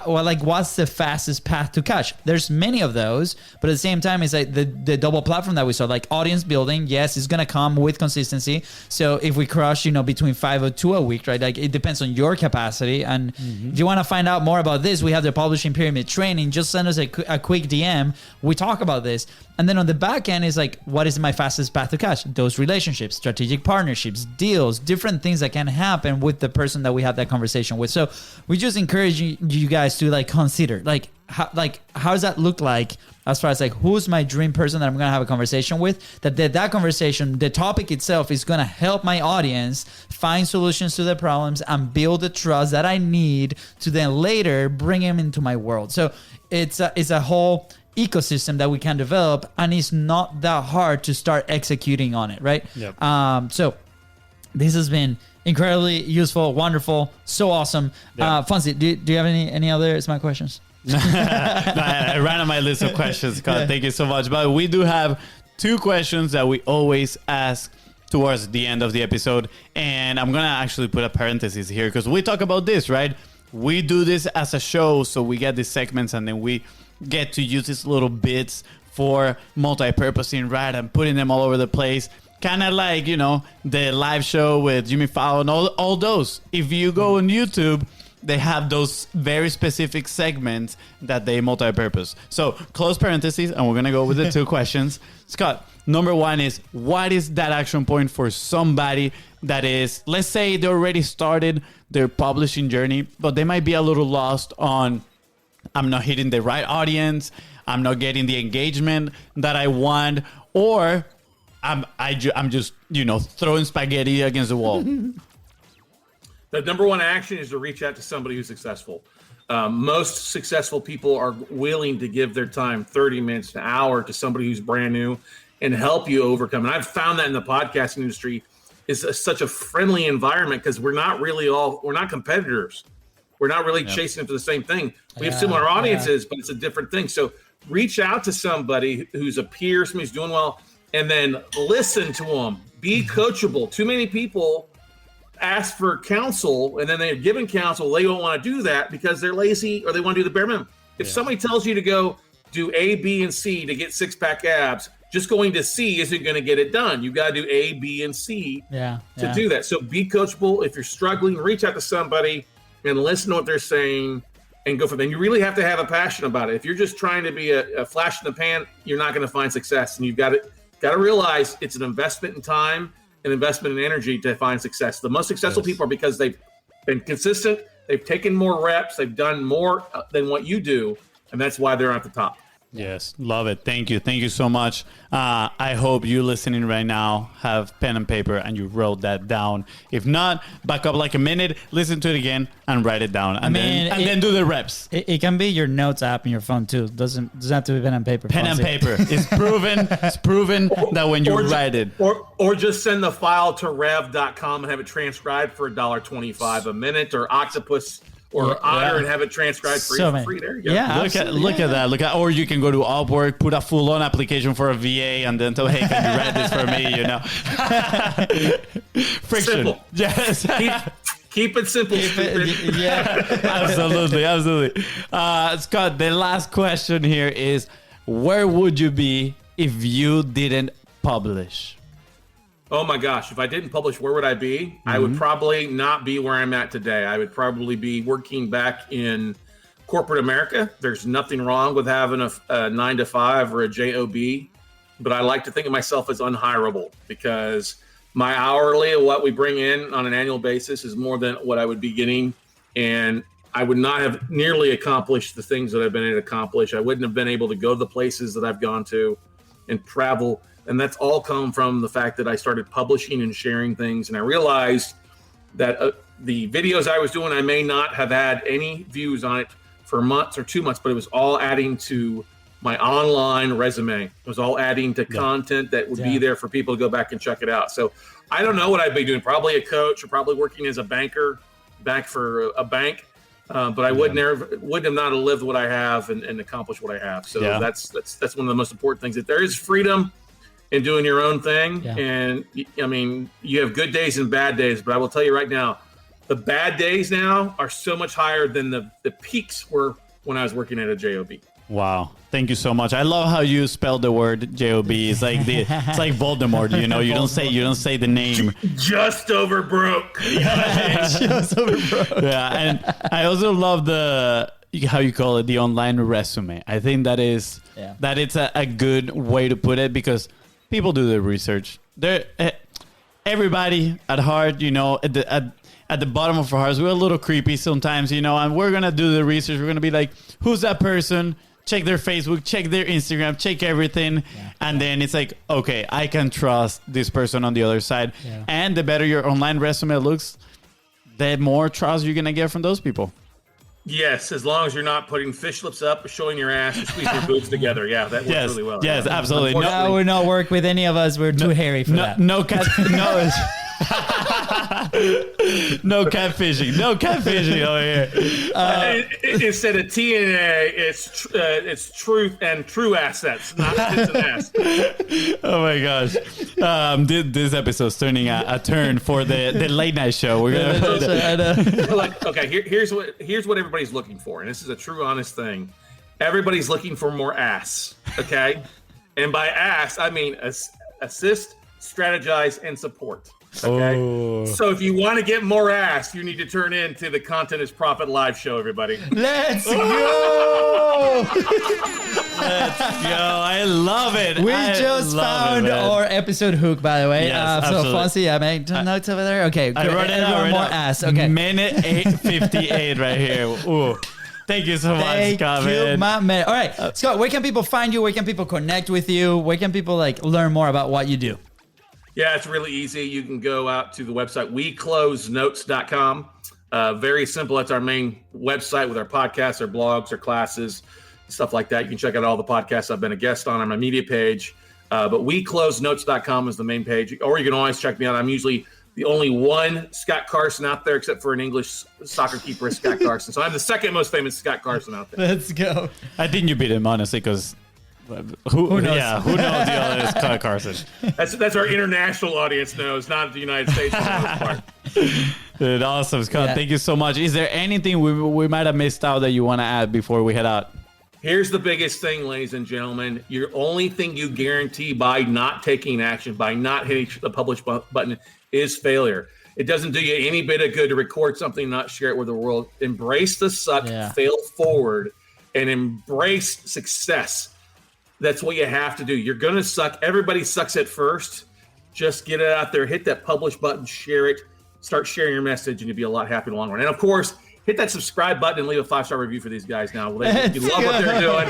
what's the fastest path to cash? There's many of those, but at the same time, it's like the double platform that we saw, like audience building. Yes, it's gonna come with consistency. So if we crush, between 5 or 2 a week, right? Like it depends on your capacity. And if you want to find out more about this, we have the publishing pyramid training. Just send us a quick DM. We talk about this. And then on the back end is like, what is my fastest path to cash? Those relationships, strategic partnerships, deals, different things that can happen with the person that we have that conversation with. So we just encourage you guys to like consider, how does that look like as far as like, who's my dream person that I'm going to have a conversation with, that conversation, the topic itself is going to help my audience find solutions to their problems and build the trust that I need to then later bring them into my world. So it's a whole ecosystem that we can develop, and it's not that hard to start executing on it, right? Yep. So this has been incredibly useful, wonderful, so awesome. Yep. Fonzie, do you have any other smart questions? No, I ran on my list of questions, Scott. Thank you so much. But we do have 2 questions that we always ask towards the end of the episode, and I'm gonna actually put a parenthesis here because we talk about this, right? We do this as a show, so we get these segments and then we get to use these little bits for multi-purposing, right? And putting them all over the place. Kind of like, the live show with Jimmy Fallon, all those. If you go on YouTube, they have those very specific segments that they multi-purpose. So close parentheses, and we're going to go with the 2 questions. Scott, number 1 is, what is that action point for somebody that is, let's say they already started their publishing journey, but they might be a little lost on, I'm not hitting the right audience, I'm not getting the engagement that I want, or I'm just, throwing spaghetti against the wall. The number 1 action is to reach out to somebody who's successful. Most successful people are willing to give their time 30 minutes, an hour to somebody who's brand new and help you overcome. And I've found that in the podcasting industry is such a friendly environment because we're not competitors. We're not really chasing after the same thing. We have similar audiences, but it's a different thing. So reach out to somebody who's a peer, somebody who's doing well, and then listen to them. Be coachable. Too many people ask for counsel, and then they're given counsel. They don't want to do that because they're lazy or they want to do the bare minimum. If somebody tells you to go do A, B, and C to get six-pack abs, just going to C isn't going to get it done. You got to do A, B, and C to do that. So be coachable. If you're struggling, reach out to somebody and listen to what they're saying and go for them. You really have to have a passion about it. If you're just trying to be a flash in the pan, you're not going to find success. And you've got to realize it's an investment in time, an investment in energy to find success. The most successful people are because they've been consistent, they've taken more reps, they've done more than what you do, and that's why they're at the top. Yes, love it. Thank you so much. I hope you listening right now have pen and paper and you wrote that down. If not, back up like a minute, listen to it again, and write it down. And then do the reps. It can be your notes app in your phone too. Doesn't have to be pen and paper. Pen and paper. It's proven. It's proven that when you write it, or just send the file to rev.com and have it transcribed for $1.25 a minute, or Octopus. Or Otter and have it transcribed for free. There you go. Yeah, look at that. Or you can go to Upwork, put a full-on application for a VA, and then tell, hey, can you write this for me? You know, friction. Simple. Yes. Keep it simple. Absolutely. Scott, the last question here is: where would you be if you didn't publish? Oh my gosh, if I didn't publish, where would I be? I would probably not be where I'm at today. I would probably be working back in corporate America. There's nothing wrong with having a 9-to-5 or a job, but I like to think of myself as unhireable because my hourly, what we bring in on an annual basis, is more than what I would be getting. And I would not have nearly accomplished the things that I've been able to accomplish. I wouldn't have been able to go to the places that I've gone to and travel. And that's all come from the fact that I started publishing and sharing things. And I realized that the videos I was doing, I may not have had any views on it for months or 2 months, but it was all adding to my online resume. It was all adding to content that would be there for people to go back and check it out. So I don't know what I'd be doing. Probably a coach, or probably working as a banker back for a bank. But I wouldn't have not lived what I have and accomplished what I have. So that's one of the most important things. That there is freedom in doing your own thing. And I mean, you have good days and bad days, but I will tell you right now, the bad days now are so much higher than the peaks were when I was working at a job. Wow. Thank you so much. I love how you spelled the word job. It's like it's like Voldemort, you know, you don't say the name. Just over broke. Just over broke. Yeah, and I also love how you call it, the online resume. I think that it's a good way to put it, because people do the research. Everybody at heart, you know, at the bottom of our hearts, we're a little creepy sometimes, you know, and we're going to do the research. We're going to be like, who's that person? Check their Facebook, check their Instagram, check everything. And then it's like, okay, I can trust this person on the other side. And the better your online resume looks, the more trust you're going to get from those people. Yes, as long as you're not putting fish lips up, showing your ass, or squeezing your boobs together. Yeah, that works really well. Yes, absolutely. No, we're not work with any of us. We're too hairy for that. No catfishing over here. Instead of TNA, it's truth and true assets, not tits and ass. Oh my gosh! This episode's turning a turn for the late night show. We're gonna okay. Here's what everybody's looking for, and this is a true, honest thing. Everybody's looking for more ass. Okay, and by ass I mean assist, strategize, and support. Okay. So if you want to get more ass, you need to turn into the Content is Profit live show, everybody. Let's go! Let's go. I love it. We just found our episode hook, by the way. Yes, so Fonzie, I made notes over there. Okay, I wrote it down. More ass. Okay. Minute 8:58 right here. Ooh. Thank you so much, Scott. Thank you, my man. All right, Scott, where can people find you? Where can people connect with you? Where can people learn more about what you do? Yeah, it's really easy. You can go out to the website, weclosenotes.com. Very simple. That's our main website with our podcasts, our blogs, our classes, stuff like that. You can check out all the podcasts I've been a guest on my media page. But weclosenotes.com is the main page. Or you can always check me out. I'm usually the only one Scott Carson out there, except for an English soccer keeper, Scott Carson. So I'm the second most famous Scott Carson out there. Let's go. I think you beat him, honestly, because who knows? Yeah, who knows the other is Scott Carson? That's our international audience knows, not the United States for the most part. Dude, awesome, Scott. Thank you so much. Is there anything we might have missed out that you want to add before we head out? Here's the biggest thing, ladies and gentlemen. Your only thing you guarantee by not taking action, by not hitting the publish button, is failure. It doesn't do you any bit of good to record something and not share it with the world. Embrace the suck, fail forward, and embrace success. That's what you have to do. You're going to suck. Everybody sucks at first. Just get it out there. Hit that publish button, share it, start sharing your message, and you'll be a lot happier in the long run. And, of course, hit that subscribe button and leave a 5-star review for these guys now. If you love what they're doing,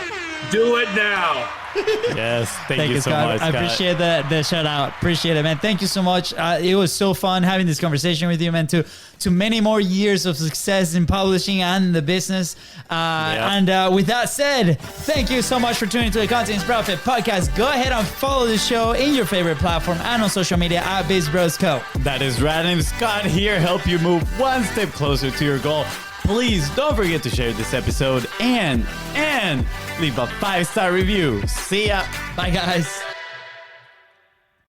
do it now. Yes, thank you so much, Scott. I appreciate the shout out. Appreciate it, man. Thank you so much. It was so fun having this conversation with you, man. To many more years of success in publishing and the business. And with that said, thank you so much for tuning to the Content is Profit podcast. Go ahead and follow the show in your favorite platform and on social media at BIZBROS Co. That is right. And Scott here, help you move one step closer to your goal. Please don't forget to share this episode and leave a 5-star review. See ya. Bye, guys.